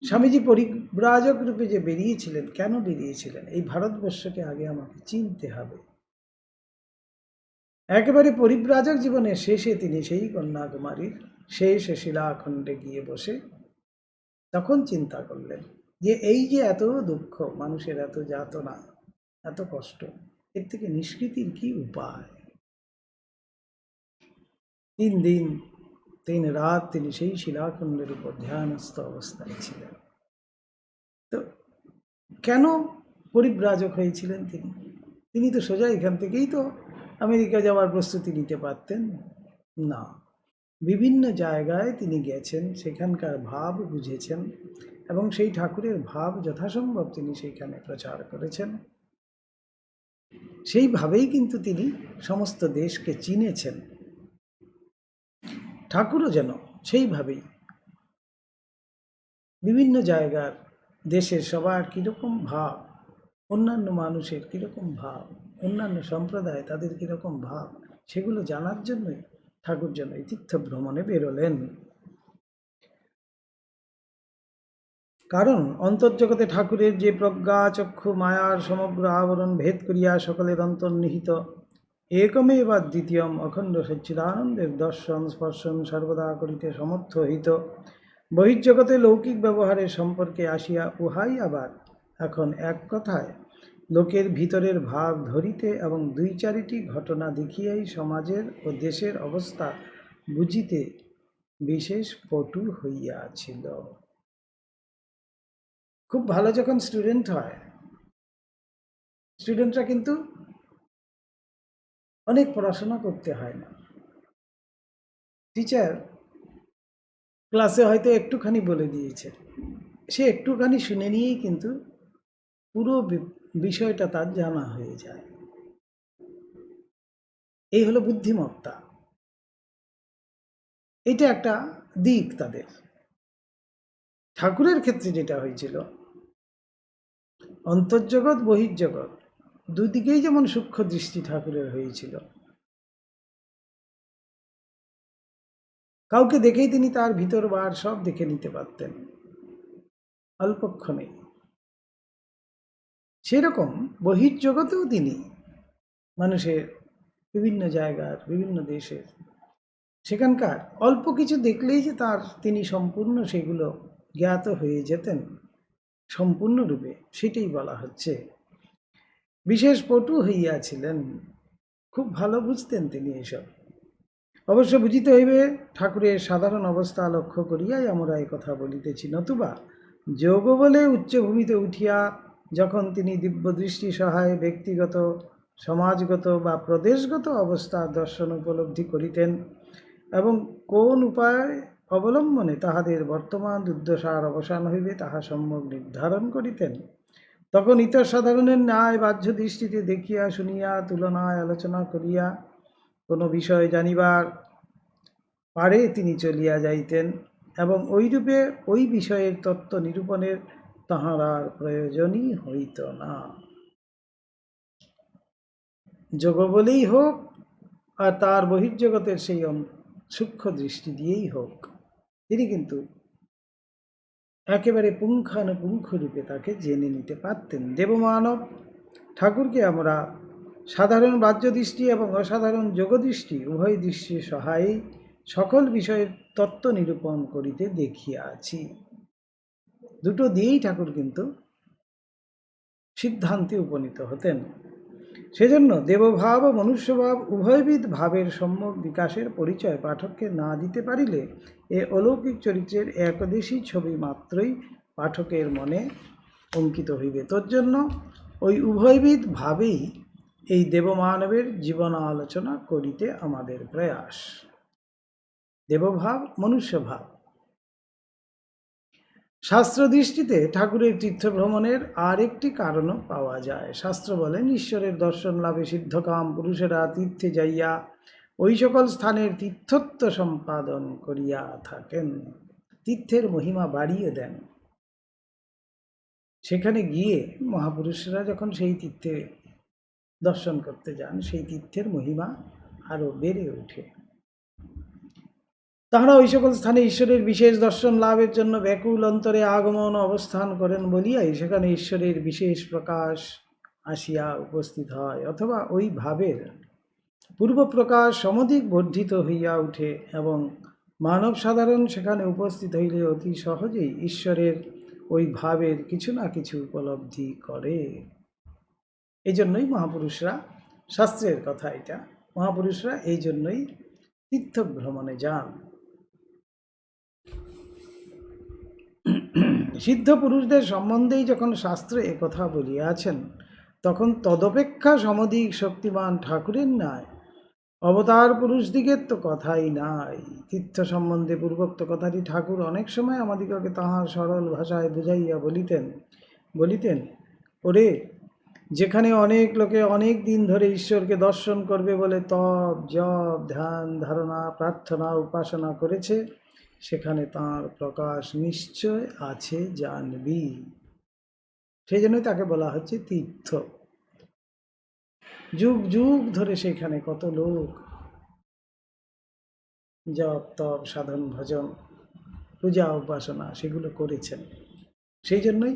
স্বামীজি পরিব্রাজক রূপে যে বেরিয়েছিলেন, কেন বেরিয়েছিলেন? এই ভারতবর্ষকে আগে আমাকে চিনতে হবে। একেবারে পরিব্রাজক জীবনের শেষে তিনি সেই কন্যাকুমারীর শেষ শিলাখণ্ডে গিয়ে বসে তখন চিন্তা করলেন যে এই যে এত দুঃখ, মানুষের এত যাতনা, এত কষ্ট, এর থেকে নিষ্কৃতির কি উপায়। 3 দিন 3 রাত তিনি সেই শিলাখণ্ডের উপর ধ্যানস্থ অবস্থায় ছিলেন। তো কেন পরিব্রাজক হয়েছিলেন তিনি? তিনি তো সোজা এখান থেকেই তো আমেরিকা যাওয়ার প্রস্তুতি নিতে পারতেন না। বিভিন্ন জায়গায় তিনি গেছেন, সেখানকার ভাব বুঝেছেন এবং সেই ঠাকুরের ভাব যথাসম্ভব তিনি সেইখানে প্রচার করেছেন। সেইভাবেই কিন্তু তিনি সমস্ত দেশকে চিনেছেন। ঠাকুরও যেন সেইভাবেই বিভিন্ন জায়গার দেশের সবার কীরকম ভাব, অন্যান্য মানুষের কীরকম ভাব, অন্যান্য সম্প্রদায় তাদের কীরকম ভাব, সেগুলো জানার জন্যই ঠাকুর যেন এই তীর্থ ভ্রমণে বেরোলেন। কারণ অন্তর্জগতে ঠাকুরের যে প্রজ্ঞা চক্ষু মায়ার সমগ্র আবরণ ভেদ করিয়া সকলের অন্তর্নিহিত একমেবা দ্বিতীয়ম অখণ্ড সচ্চিদানন্দের দর্শন স্পর্শন সর্বদা করিতে সমর্থ হইত, বহির্জগতে লৌকিক ব্যবহারের সম্পর্কে আসিয়া উহাই আবার এখন এক কথায় লোকের ভিতরের ভাব ধরিতে এবং 2-4টি ঘটনা দেখিয়াই সমাজের ও দেশের অবস্থা বুঝিতে বিশেষ পটু হইয়াছিল। খুব ভালো যখন স্টুডেন্ট হয়, স্টুডেন্টরা কিন্তু অনেক পড়াশোনা করতে হয় না। টিচার ক্লাসে হয়তো একটুখানি বলে দিয়েছে, সে একটুখানি শুনে নিয়েই কিন্তু পুরো বিষয়টা তার জানা হয়ে যায়। এই হলো বুদ্ধিমত্তা। এটা একটা দিক তাদের। ঠাকুরের ক্ষেত্রে যেটা হয়েছিল, অন্তর্জগৎ বহির্জগৎ দুদিকেই যেমন সূক্ষ্ম দৃষ্টি ঠাকুরের হয়েছিল। কাউকে দেখেই তিনি তার ভিতর বার সব দেখে নিতে পারতেন অল্পক্ষণে। সেরকম বহির্জগতেও তিনি মানুষের বিভিন্ন জায়গার বিভিন্ন দেশের সেখানকার অল্প কিছু দেখলেই যে তিনি সম্পূর্ণ সেগুলো জ্ঞাত হয়ে যেতেন সম্পূর্ণরূপে, সেটাই বলা হচ্ছে। বিশেষ পটু হইয়াছিলেন, খুব ভালো বুঝতেন তিনি এসব। অবশ্য বুঝিতে হইবে ঠাকুরের সাধারণ অবস্থা লক্ষ্য করিয়াই আমরা এই কথা বলিতেছি, নতুবা যোগ বলে উচ্চভূমিতে উঠিয়া যখন তিনি দিব্যদৃষ্টি সহায়ে ব্যক্তিগত সমাজগত বা প্রদেশগত অবস্থা দর্শন উপলব্ধি করিতেন এবং কোন উপায় অবলম্বনে তাহাদের বর্তমান দুর্দশার অবসান হইবে তাহা সম্যক নির্ধারণ করিতেন, তখন ইতর সাধারণের ন্যায় বাহ্য দৃষ্টিতে দেখিয়া শুনিয়া তুলনায় আলোচনা করিয়া কোনো বিষয় জানিবার পারে তিনি চলিয়া যাইতেন এবং ওইরূপে ওই বিষয়ের তত্ত্ব নিরূপণের তাহার আর প্রয়োজনই হইত না। যোগ বলেই হোক আর তার বহির্জগতের সেই সূক্ষ্ম দৃষ্টি দিয়েই হোক, তিনি কিন্তু একেবারে পুঙ্খানুপুঙ্খ রূপে তাকে জেনে নিতে পারতেন। দেবমানব ঠাকুরকে আমরা সাধারণ বাহ্য দৃষ্টি এবং অসাধারণ যোগদৃষ্টি উভয় দৃষ্টির সহায়ে সকল বিষয়ের তত্ত্ব নিরূপণ করিতে দেখিয়াছি। দুটো দিয়েই ঠাকুর কিন্তু সিদ্ধান্তে উপনীত হতেন। সেজন্য দেবভাব ও মনুষ্যভাব উভয়বিধ ভাবের সম্যক বিকাশের পরিচয় পাঠককে না দিতে পারিলে এ অলৌকিক চরিত্রের একদেশী ছবি মাত্রই পাঠকের মনে অঙ্কিত হইবে। তোর জন্য ওই উভয়বিধ ভাবেই এই দেবমানবের জীবন আলোচনা করিতে আমাদের প্রয়াস। দেবভাব মনুষ্যভাব। শাস্ত্র দৃষ্টিতে ঠাকুরের তীর্থভ্রমণের আর একটি কারণও পাওয়া যায়। শাস্ত্র বলেন, ঈশ্বরের দর্শন লাভে সিদ্ধকাম পুরুষেরা তীর্থে যাইয়া ওই সকল স্থানের তীর্থত্ব সম্পাদন করিয়া থাকেন, তীর্থের মহিমা বাড়িয়ে দেন। সেখানে গিয়ে মহাপুরুষরা যখন সেই তীর্থে দর্শন করতে যান, সেই তীর্থের মহিমা আরও বেড়ে ওঠে। তাহারা ওই সকল স্থানে ঈশ্বরের বিশেষ দর্শন লাভের জন্য ব্যাকুল অন্তরে আগমন অবস্থান করেন বলিয়াই সেখানে ঈশ্বরের বিশেষ প্রকাশ আসিয়া উপস্থিত হয়, অথবা ওই ভাবের পূর্বপ্রকাশ সমধিক বর্ধিত হইয়া উঠে এবং মানব সাধারণ সেখানে উপস্থিত হইলে অতি সহজেই ঈশ্বরের ওই ভাবের কিছু না কিছু উপলব্ধি করে। এই জন্যই মহাপুরুষরা, শাস্ত্রের কথা এটা, মহাপুরুষরা এই জন্যই তীর্থ ভ্রমণে যান। সিদ্ধ পুরুষদের সম্বন্ধেই যখন শাস্ত্রে একথা বলিয়াছেন, তখন তদপেক্ষা সমধিক শক্তিমান ঠাকুরের নাই অবতার পুরুষদিগের তো কথাই নাই। তীর্থ সম্বন্ধে পূর্বোক্ত কথাটি ঠাকুর অনেক সময় আমাদিগকে তাহার সরল ভাষায় বুঝাইয়া বলিতেন, ওরে, যেখানে অনেক লোকে অনেক দিন ধরে ঈশ্বরকে দর্শন করবে বলে তপ জপ ধ্যান ধারণা প্রার্থনা উপাসনা করেছে, সেখানে তাঁর প্রকাশ নিশ্চয় আছে জানবি। সেই জন্যই তাকে বলা হচ্ছে তীর্থ। যুগ যুগ ধরে সেখানে কত লোক জপ তপ সাধন ভজন পূজা উপাসনা সেগুলো করেছেন। সেই জন্যই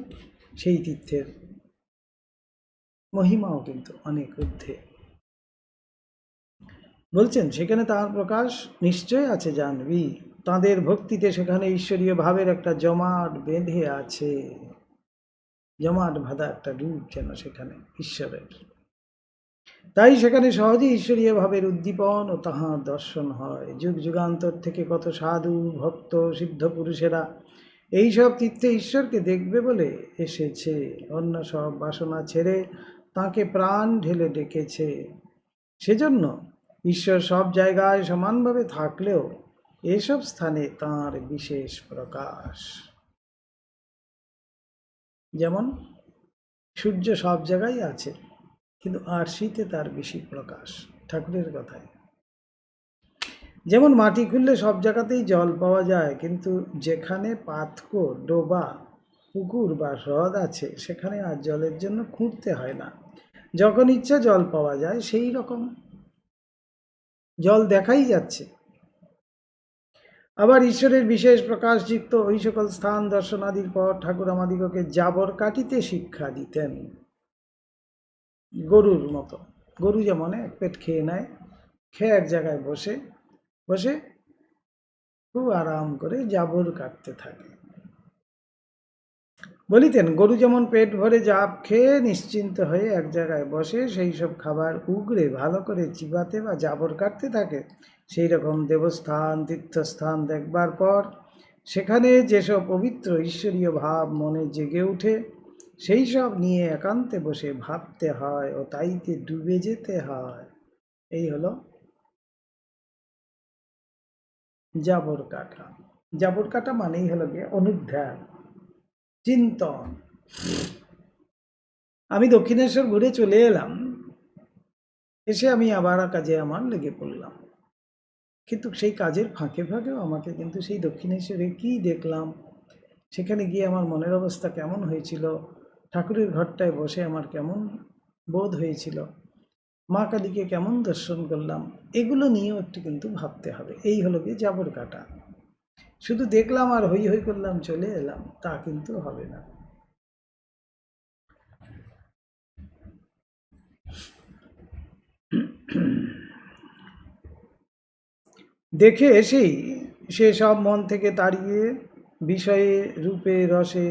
সেই তীর্থের মহিমাও কিন্তু অনেক ঊর্ধ্বে। বলছেন সেখানে তাঁর প্রকাশ নিশ্চয় আছে জানবি। তাঁদের ভক্তিতে সেখানে ঈশ্বরীয় ভাবের একটা জমাট বেঁধে আছে, জমাট বাঁধা একটা রূপ যেন সেখানে ঈশ্বরের। তাই সেখানে সহজে ঈশ্বরীয় ভাবের উদ্দীপন ও তাহার দর্শন হয়। যুগ যুগান্তর থেকে কত সাধু ভক্ত সিদ্ধ পুরুষেরা এইসব তীর্থে ঈশ্বরকে দেখবে বলে এসেছে। অন্য সব বাসনা ছেড়ে তাঁকে প্রাণ ঢেলে ডেকেছে। সেজন্য ঈশ্বর সব জায়গায় সমানভাবে থাকলেও এসব স্থানে তাঁর বিশেষ প্রকাশ। যেমন সূর্য সব জায়গায় আছে, কিন্তু আরশিতে তার বেশি প্রকাশ, ঠাকুরের কথায়। যেমন মাটি খুললে সব জায়গাতেই জল পাওয়া যায়, কিন্তু যেখানে পাতকো ডোবা পুকুর বা হ্রদ আছে সেখানে আর জলের জন্য খুঁড়তে হয় না, যখন ইচ্ছা জল পাওয়া যায়। সেই রকম জল দেখাই যাচ্ছে। আবার ঈশ্বরের বিশেষ প্রকাশযুক্ত ওই সকল স্থান দর্শনাদির পর ঠাকুর আমাদিগকে জাবর কাটিতে শিক্ষা দিতেন। গরুর মতো, গরু যেমন এক পেট খেয়ে নেয়, খেয়ে এক জায়গায় বসে বসে খুব আরাম করে জাবর কাটতে থাকে। বলিতেন গরু যেমন পেট ভরে জাপ খেয়ে নিশ্চিন্ত হয়ে এক জায়গায় বসে সেই সব খাবার উগড়ে ভালো করে চিবাতে বা জাবর কাটতে থাকে, সেই রকম দেবস্থান তীর্থস্থান দেখবার পর সেখানে যেসব পবিত্র ঈশ্বরীয় ভাব মনে জেগে ওঠে, সেই সব নিয়ে একান্তে বসে ভাবতে হয় ও তাইতে ডুবে যেতে হয়। এই হলো জাবর কাটা। জাবর কাটা মানেই হলো গিয়ে অনুধ্যান, চিন্তন। আমি দক্ষিণেশ্বর ঘুরে চলে এলাম, এসে আমি আবার কাজে আমার লেগে পড়লাম। কিন্তু সেই কাজের ফাঁকে ফাঁকেও আমাকে কিন্তু সেই দক্ষিণেশ্বরে কি দেখলাম, সেখানে গিয়ে আমার মনের অবস্থা কেমন হয়েছিল, ঠাকুরের ঘরটায় বসে আমার কেমন বোধ হয়েছিল, মা কালীকে কেমন দর্শন করলাম, এগুলো নিয়েও একটু কিন্তু ভাবতে হবে। এই হলো গিয়ে জাবর কাটা। শুধু দেখলাম আর হই হই করলাম চলে এলাম, তা কিন্তু হবে না। দেখে এসেই সে সব মন থেকে তাড়িয়ে বিষয়ে রূপে রসে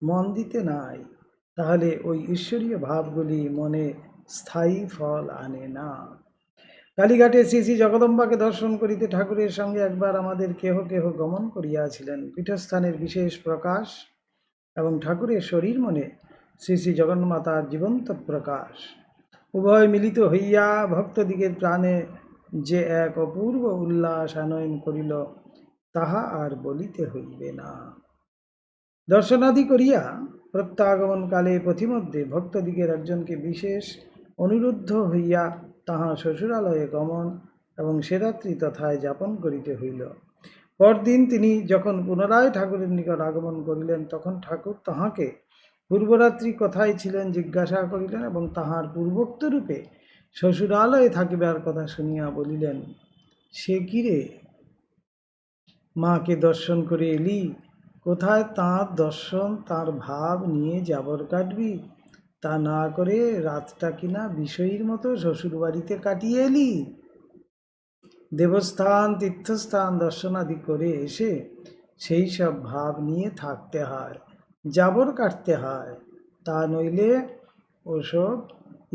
মন দিতে নাই, তাহলে ওই ঈশ্বরীয় ভাবগুলি মনে স্থায়ী ফল আনে না। কালীঘাটে শ্রী শ্রী জগদম্বাকে দর্শন করিতে ঠাকুরের সঙ্গে একবার আমাদের কেহ কেহ গমন করিয়াছিলেন। পীঠস্থানের বিশেষ প্রকাশ এবং ঠাকুরের শরীর মনে শ্রী শ্রী জগন্মাতার জীবন্ত প্রকাশ উভয় মিলিত হইয়া ভক্তদিগের প্রাণে যে এক অপূর্ব উল্লাস আনয়ন করিল, তাহা আর বলিতে হইবে না। দর্শনাদি করিয়া প্রত্যাগমনকালে পথিমধ্যে ভক্তদিগের একজনকে বিশেষ অনুরুদ্ধ হইয়া তাহার শ্বশুরালয়ে গমন এবং সে রাত্রি তথায় যাপন করিতে হইল। পরদিন তিনি যখন পুনরায় ঠাকুরের নিকট আগমন করিলেন, তখন ঠাকুর তাহাকে পূর্বরাত্রি কোথায় ছিলেন জিজ্ঞাসা করিলেন এবং তাহার পূর্বোক্ত রূপে শ্বশুরালয়ে থাকিবার কথা শুনিয়া বলিলেন, সে কি রে, মাকে দর্শন করে এলি, কোথায় তাঁর দর্শন তাঁর ভাব নিয়ে জাবর কাটবি? তা না করে রাতটা কিনা বিষয়ীর মতো শ্বশুর বাড়িতে কাটিয়ে এলি। দেবস্থান তীর্থস্থান দর্শনাদি করে এসে সেই সব ভাব নিয়ে থাকতে হয়, জাবর কাটতে হয়। তা নইলে ওসব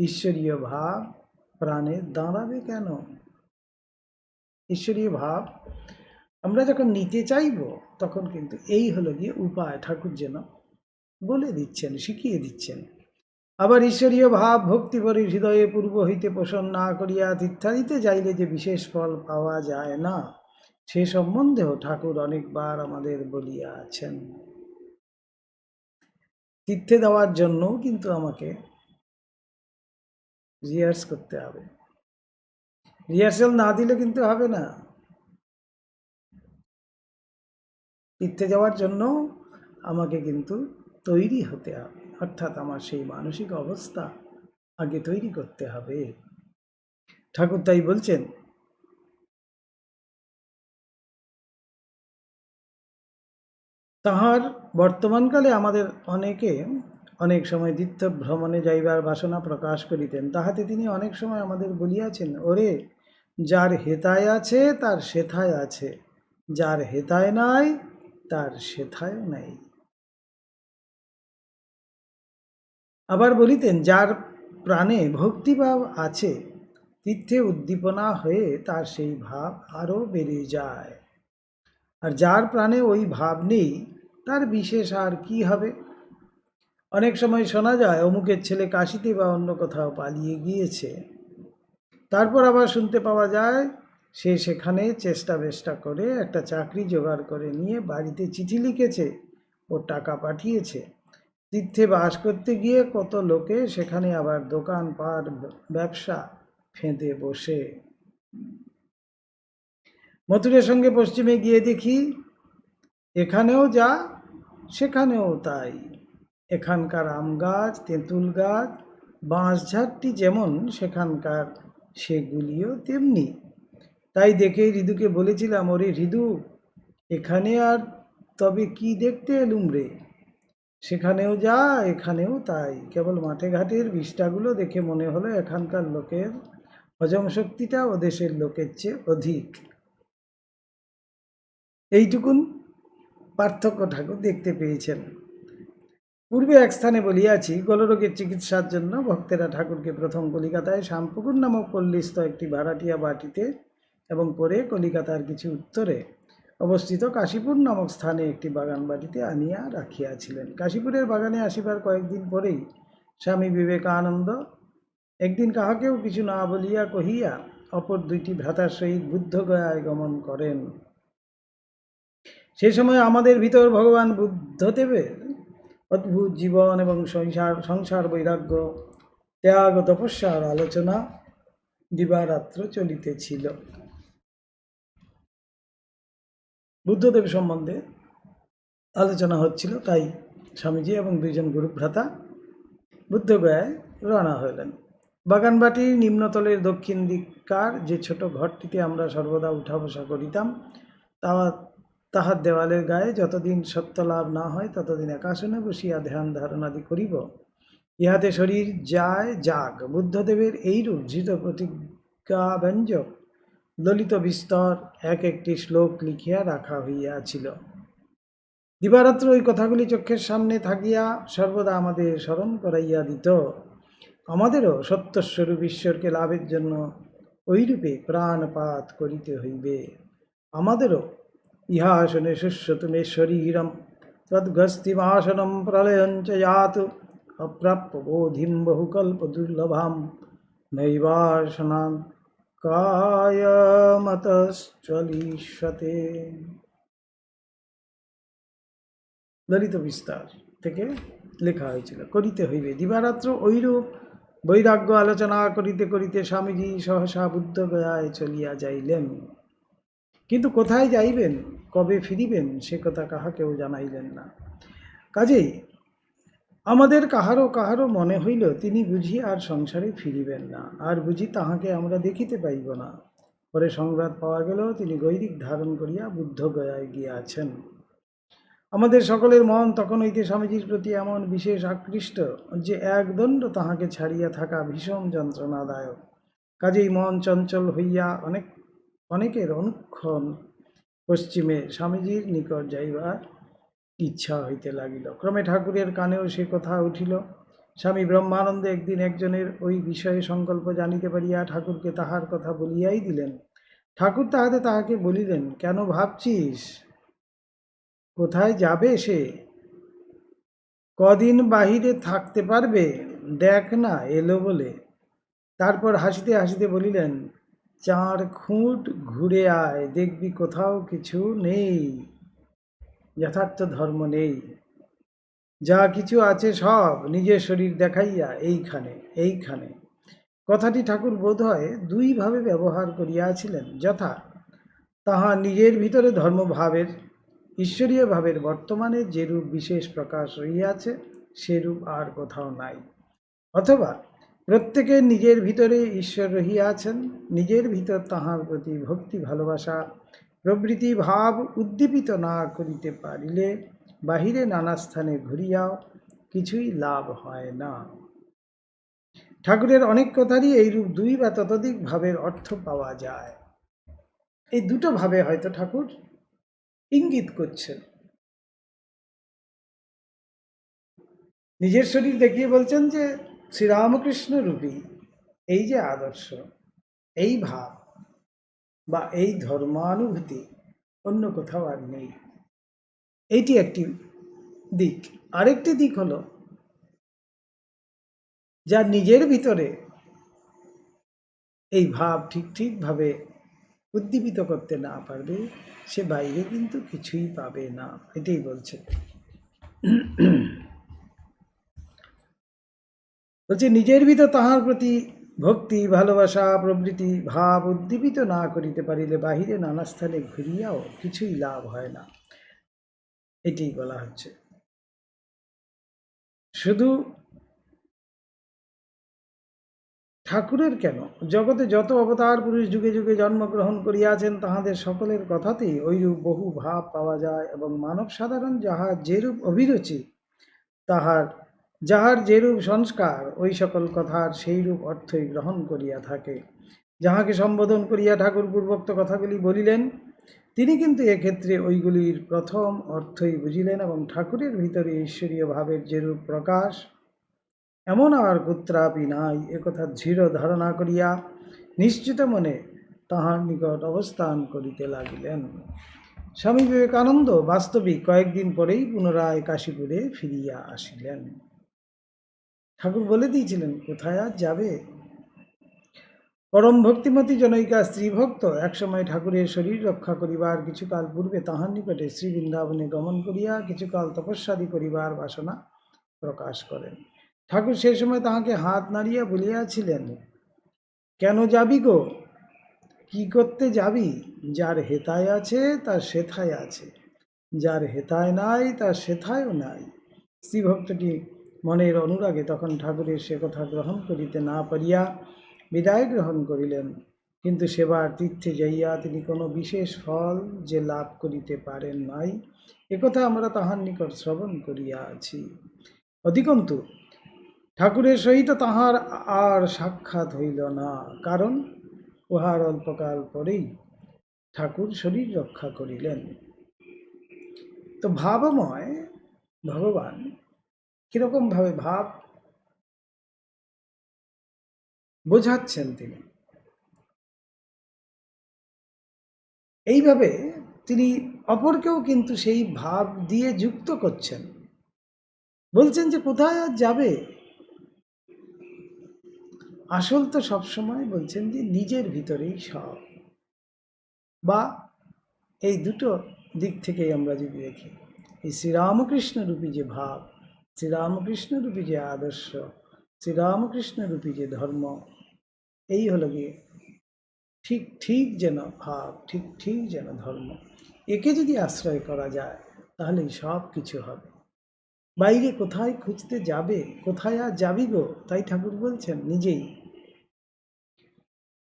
ঈশ্বরীয় ভাব প্রাণে দাঁড়াবে কেন? ঈশ্বরীয় ভাব আমরা যখন নিতে চাইব, তখন কিন্তু এই হলো গিয়ে উপায়। ঠাকুর যেন বলে দিচ্ছেন, শিখিয়ে দিচ্ছেন। আবার ঈশ্বরীয় ভাব ভক্তি করে হৃদয়ে পূর্ব হইতে পোষণ না করিয়া তীর্থাদিতে যাইলে যে বিশেষ ফল পাওয়া যায় না, সে সম্বন্ধেও ঠাকুর অনেকবার আমাদের বলিয়াছেন। তীর্থে দেওয়ার জন্যও কিন্তু আমাকে রিহার্স করতে হবে। রিহার্সাল না দিলে কিন্তু হবে না। তীর্থে যাওয়ার জন্য আমাকে কিন্তু তৈরি হতে হবে, অর্থাৎ আমার সেই মানসিক অবস্থা আগে তৈরি করতে হবে। ঠাকুর তাই বলছেন, তাহার বর্তমানকালে আমাদের অনেকে অনেক সময় তীর্থ ভ্রমণে যাইবার বাসনা প্রকাশ করিতেন। তাহাতে তিনি অনেক সময় আমাদের বলিয়াছেন, ওরে, যার হেতায় আছে তার সেথায় আছে, যার হেতায় নাই তার সেথায় নাই। আবার বলিতেন, যার প্রাণে ভক্তিভাব আছে, তীর্থে উদ্দীপনা হয়ে তার সেই ভাব আরও বেড়ে যায়। আর যার প্রাণে ওই ভাব নেই, তার বিশেষ আর কি হবে? অনেক সময় শোনা যায় অমুকের ছেলে কাশিতে বা অন্য কোথাও পালিয়ে গিয়েছে। তারপর আবার শুনতে পাওয়া যায় সে সেখানে চেষ্টা বেষ্টা করে একটা চাকরি জোগাড় করে নিয়ে বাড়িতে চিঠি লিখেছে ও টাকা পাঠিয়েছে। তীর্থে বাস করতে গিয়ে কত লোকে সেখানে আবার দোকানপাট ব্যবসা ফেঁদে বসে। মথুরের সঙ্গে পশ্চিমে গিয়ে দেখি এখানেও যা সেখানেও তাই। এখানকার আম গাছ, তেঁতুল গাছ, বাঁশঝাড়টি যেমন সেখানকার, সেগুলিও তেমনি। তাই দেখে হৃদুকে বলেছিলাম, ওরে হৃদু, এখানে আর তবে কি দেখতে এলুম রে? সেখানেও যা এখানেও তাই। কেবল মাঠে ঘাটের বিষ্ঠাগুলো দেখে মনে হলো এখানকার লোকের হজম শক্তিটা ও দেশের লোকের চেয়ে অধিক। এইটুকুন পার্থক্য ঠাকুর দেখতে পেয়েছেন। পূর্বে এক স্থানে বলিয়াছি, গলরোগের চিকিৎসার জন্য ভক্তেরা ঠাকুরকে প্রথম কলিকাতায় শ্যামপুকুর নামক পল্লীস্থ একটি ভাড়াটিয়া বাটিতে এবং পরে কলিকাতার কিছু উত্তরে অবস্থিত কাশীপুর নামক স্থানে একটি বাগান বাটিতে আনিয়া রাখিয়াছিলেন। কাশীপুরের বাগানে আসিবার কয়েকদিন পরেই স্বামী বিবেকানন্দ একদিন কাহাকেও কিছু না বলিয়া কহিয়া অপর দুইটি ভ্রাতার সহিত বুদ্ধগয়ায় গমন করেন। সে সময় আমাদের ভিতর ভগবান বুদ্ধদেবের অদ্ভুত জীবন এবং সংসার বৈরাগ্য, ত্যাগ ও তপস্যার আলোচনা দিবারাত্র চলিতেছিল। বুদ্ধদেব সম্বন্ধে আলোচনা হচ্ছিল, তাই স্বামীজি এবং দুইজন গুরুভ্রাতা বুদ্ধগয়ায় রওনা হইলেন। বাগানবাটির নিম্নতলের দক্ষিণ দিককার যে ছোট ঘরটিতে আমরা সর্বদা উঠা বসা করিতাম, তাহার দেওয়ালের গায়ে যতদিন সত্য লাভ না হয় ততদিন একাসনে বসিয়া ধ্যান ধারণাদি করিব, ইহাতে শরীর যায় যাক। বুদ্ধদেবের এইরূপ ধৃত প্রতিজ্ঞাব্যঞ্জক ললিত বিস্তর এক একটি শ্লোক লিখিয়া রাখা হইয়াছিল। দিবারাত্র ওই কথাগুলি চক্ষের সামনে থাকিয়া সর্বদা আমাদের স্মরণ করাইয়া দিত। আমাদেরও সত্যস্বরূপ ঈশ্বরকে লাভের জন্য ওইরূপে প্রাণপাত করিতে হইবে। আমাদেরও ইহাসনে শুশ্যতু মে শরীরম তদ্গস্তিমাসনম প্রলয়ঞ্চ যাতু অপ্রাপ্য বোধিম বহুকল্প দুর্লভাম নৈবাসনাম কায়মতশ্চলিষ্যতে। ললিত বিস্তার থেকে লেখা হয়েছিল। করিতে হইবে। দিবারাত্র ওইরূপ বৈরাগ্য আলোচনা করিতে করিতে স্বামীজি সহসা বুদ্ধগয়ায় চলিয়া যাইলেন। কিন্তু কোথায় যাইবেন, কবে ফিরিবেন, সে কথা কাহাকেও জানাইলেন না। কাজেই আমাদের কাহারও কাহারও মনে হইল তিনি বুঝি আর সংসারে ফিরিবেন না, আর বুঝি তাহাকে আমরা দেখিতে পাইব না। পরে সংবাদ পাওয়া গেল তিনি গৈরিক ধারণ করিয়া বুদ্ধগয়ায় গিয়াছেন। আমাদের সকলের মন তখন হইতে স্বামীজির প্রতি এমন বিশেষ আকৃষ্ট যে একদণ্ড তাহাকে ছাড়িয়া থাকা ভীষণ যন্ত্রণাদায়ক। কাজেই মন চঞ্চল হইয়া অনেকের অনুক্ষণ পশ্চিমে স্বামীজির নিকট যাইবার ইচ্ছা হইতে লাগিল। ক্রমে ঠাকুরের কানেও সে কথা উঠিল। স্বামী ব্রহ্মানন্দ একদিন একজনের ওই বিষয়ে সংকল্প জানিতে পারিয়া ঠাকুরকে তাহার কথা বলিয়াই দিলেন। ঠাকুর তাহাকে বলিলেন, কেন ভাবছিস? কোথায় যাবে সে? কদিন বাহিরে থাকতে পারবে? দেখ না এলো বলে। তারপর হাসিতে হাসিতে বলিলেন, 4 খুঁট ঘুরে আয়, দেখবি কোথাও কিছু নেই, যথার্থ ধর্ম নেই। যা কিছু আছে সব নিজের শরীর দেখাইয়া এইখানে। কথাটি ঠাকুর বোধ হয় 2 ভাবে ব্যবহার করিয়াছিলেন, যথা তাহা নিজের ভিতরে ধর্মভাবের ঈশ্বরীয় ভাবের বর্তমানে যেরূপ বিশেষ প্রকাশ রহিয়াছে সেরূপ আর কোথাও নাই, অথবা প্রত্যেকের নিজের ভিতরে ঈশ্বর রহিয়াছেন, নিজের ভিতর তাহার প্রতি ভক্তি ভালোবাসা প্রভৃতি ভাব উদ্দীপিত না করিতে পারিলে বাহিরে নানা স্থানে ঘুরিয়াও কিছুই লাভ হয় না। ঠাকুরের অনেক কথারই এইরূপ 2 বা ততোধিক ভাবের অর্থ পাওয়া যায়। এই 2টো ভাবে হয়তো ঠাকুর ইঙ্গিত করছেন। নিজের শরীর দেখিয়ে বলছেন যে শ্রীরামকৃষ্ণ রূপী এই যে আদর্শ, এই ভাব বা এই ধর্মানুভূতি অন্য কোথাও আর নেই। এইটি একটি দিক। আরেকটি দিক হলো, যা নিজের ভিতরে এই ভাব ঠিকভাবে উদ্দীপিত করতে না পারবে সে বাইরে কিন্তু কিছুই পাবে না, এটাই বলছে। বলছে নিজের ভিতর তাহার প্রতি ভক্তি ভালোবাসা প্রভৃতি ভাব উদ্দীপিত না করিতে পারিলে বাহিরে নানা স্থানে ঘুরিয়াও কিছুই লাভ হয় না, এটাই বলা হচ্ছে। শুধু ঠাকুরের কেন, জগতে যত অবতার পুরুষ যুগে যুগে জন্মগ্রহণ করিয়াছেন তাহাদের সকলের কথাতেই ঐরূপ বহু ভাব পাওয়া যায়, এবং মানব সাধারণ যাহার যেরূপ অভিরুচি, যাহার যেরূপ সংস্কার, ওই সকল কথার সেইরূপ অর্থই গ্রহণ করিয়া থাকে। যাহাকে সম্বোধন করিয়া ঠাকুর পূর্বোক্ত কথাগুলি বলিলেন, তিনি কিন্তু এক্ষেত্রে ওইগুলির প্রথম অর্থই বুঝিলেন, এবং ঠাকুরের ভিতরে ঈশ্বরীয় ভাবের যেরূপ প্রকাশ এমন আর কুত্রাপি নাই একথা দৃঢ় ধারণা করিয়া নিশ্চিত মনে তাহার নিকট অবস্থান করিতে লাগিলেন। স্বামী বিবেকানন্দ বাস্তবিক কয়েকদিন পরেই পুনরায় কাশীপুরে ফিরিয়া আসিলেন। ঠাকুর বলে দিয়েছিলেন, কোথায় আর যাবে? পরম ভক্তিমতী জনৈকা স্ত্রীভক্ত একসময় ঠাকুরের শরীর রক্ষা করিবার কিছুকাল পূর্বে তাহার নিকটে শ্রী বৃন্দাবনে গমন করিয়া কিছুকাল তপস্যাদি করিবার বাসনা প্রকাশ করেন। ঠাকুর সেই সময় তাহাকে হাত নাড়িয়া বলিয়াছিলেন, কেন যাবি গো? কি করতে যাবি? যার হেতায় আছে তার সেথায় আছে, যার হেতায় নাই তার সেথায়ও নাই। শ্রীভক্তটি মনের অনুরাগে তখন ঠাকুরের সে কথা গ্রহণ করিতে না পারিয়া বিদায় গ্রহণ করিলেন, কিন্তু সেবার তীর্থে যাইয়া তিনি কোনো বিশেষ ফল যে লাভ করিতে পারেন নাই, একথা আমরা তাহার নিকট শ্রবণ করিয়া আছি। অধিকন্তু ঠাকুরের সহিত তাহার আর সাক্ষাৎ হইল না, কারণ উহার অল্পকাল পরেই ঠাকুর শরীর রক্ষা করিলেন। তো ভাবময় ভগবান কিরকম ভাবে ভাব বোঝাচ্ছেন তিনি, এইভাবে তিনি অপরকেও কিন্তু সেই ভাব দিয়ে যুক্ত করছেন। বলছেন যে কোথায় আর যাবে? আসল তো সবসময় বলছেন যে নিজের ভিতরেই সব, বা এই 2টো দিক থেকেই আমরা যদি দেখি, এই শ্রীরামকৃষ্ণ রূপী যে ভাব, শ্রীরামকৃষ্ণ রূপী যে আদর্শ, শ্রীরামকৃষ্ণ রূপী যে ধর্ম, এই হলো গিয়ে ঠিক যেন ভাব, ঠিক যেন ধর্ম। একে যদি আশ্রয় করা যায় তাহলেই সব কিছু হবে। বাইরে কোথায় খুঁজতে যাবে? কোথায় আর যাবি গো? তাই ঠাকুর বলছেন নিজেই।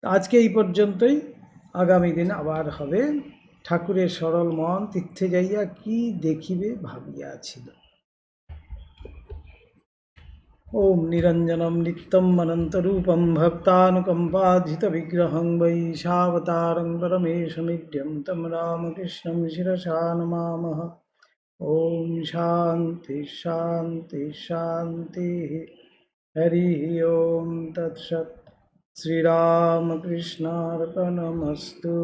আজকে এই পর্যন্তই, আগামী দিন আবার হবে ঠাকুরের সরল মন তীর্থে যাইয়া কি দেখিবে ভাবিয়াছিল। ওম নিরঞ্জনম নিত্যম অনন্তরূপম ভক্তানুকম্পাধিতবিগ্রহং বৈশাবতারং পরমেশমিড্যম তম রামকৃষ্ণং শিরসা নমামः। ওম শান্তি শান্তি শান্তি। হরি ওম তৎসৎ। শ্রীরামকৃষ্ণার্পণমস্তু।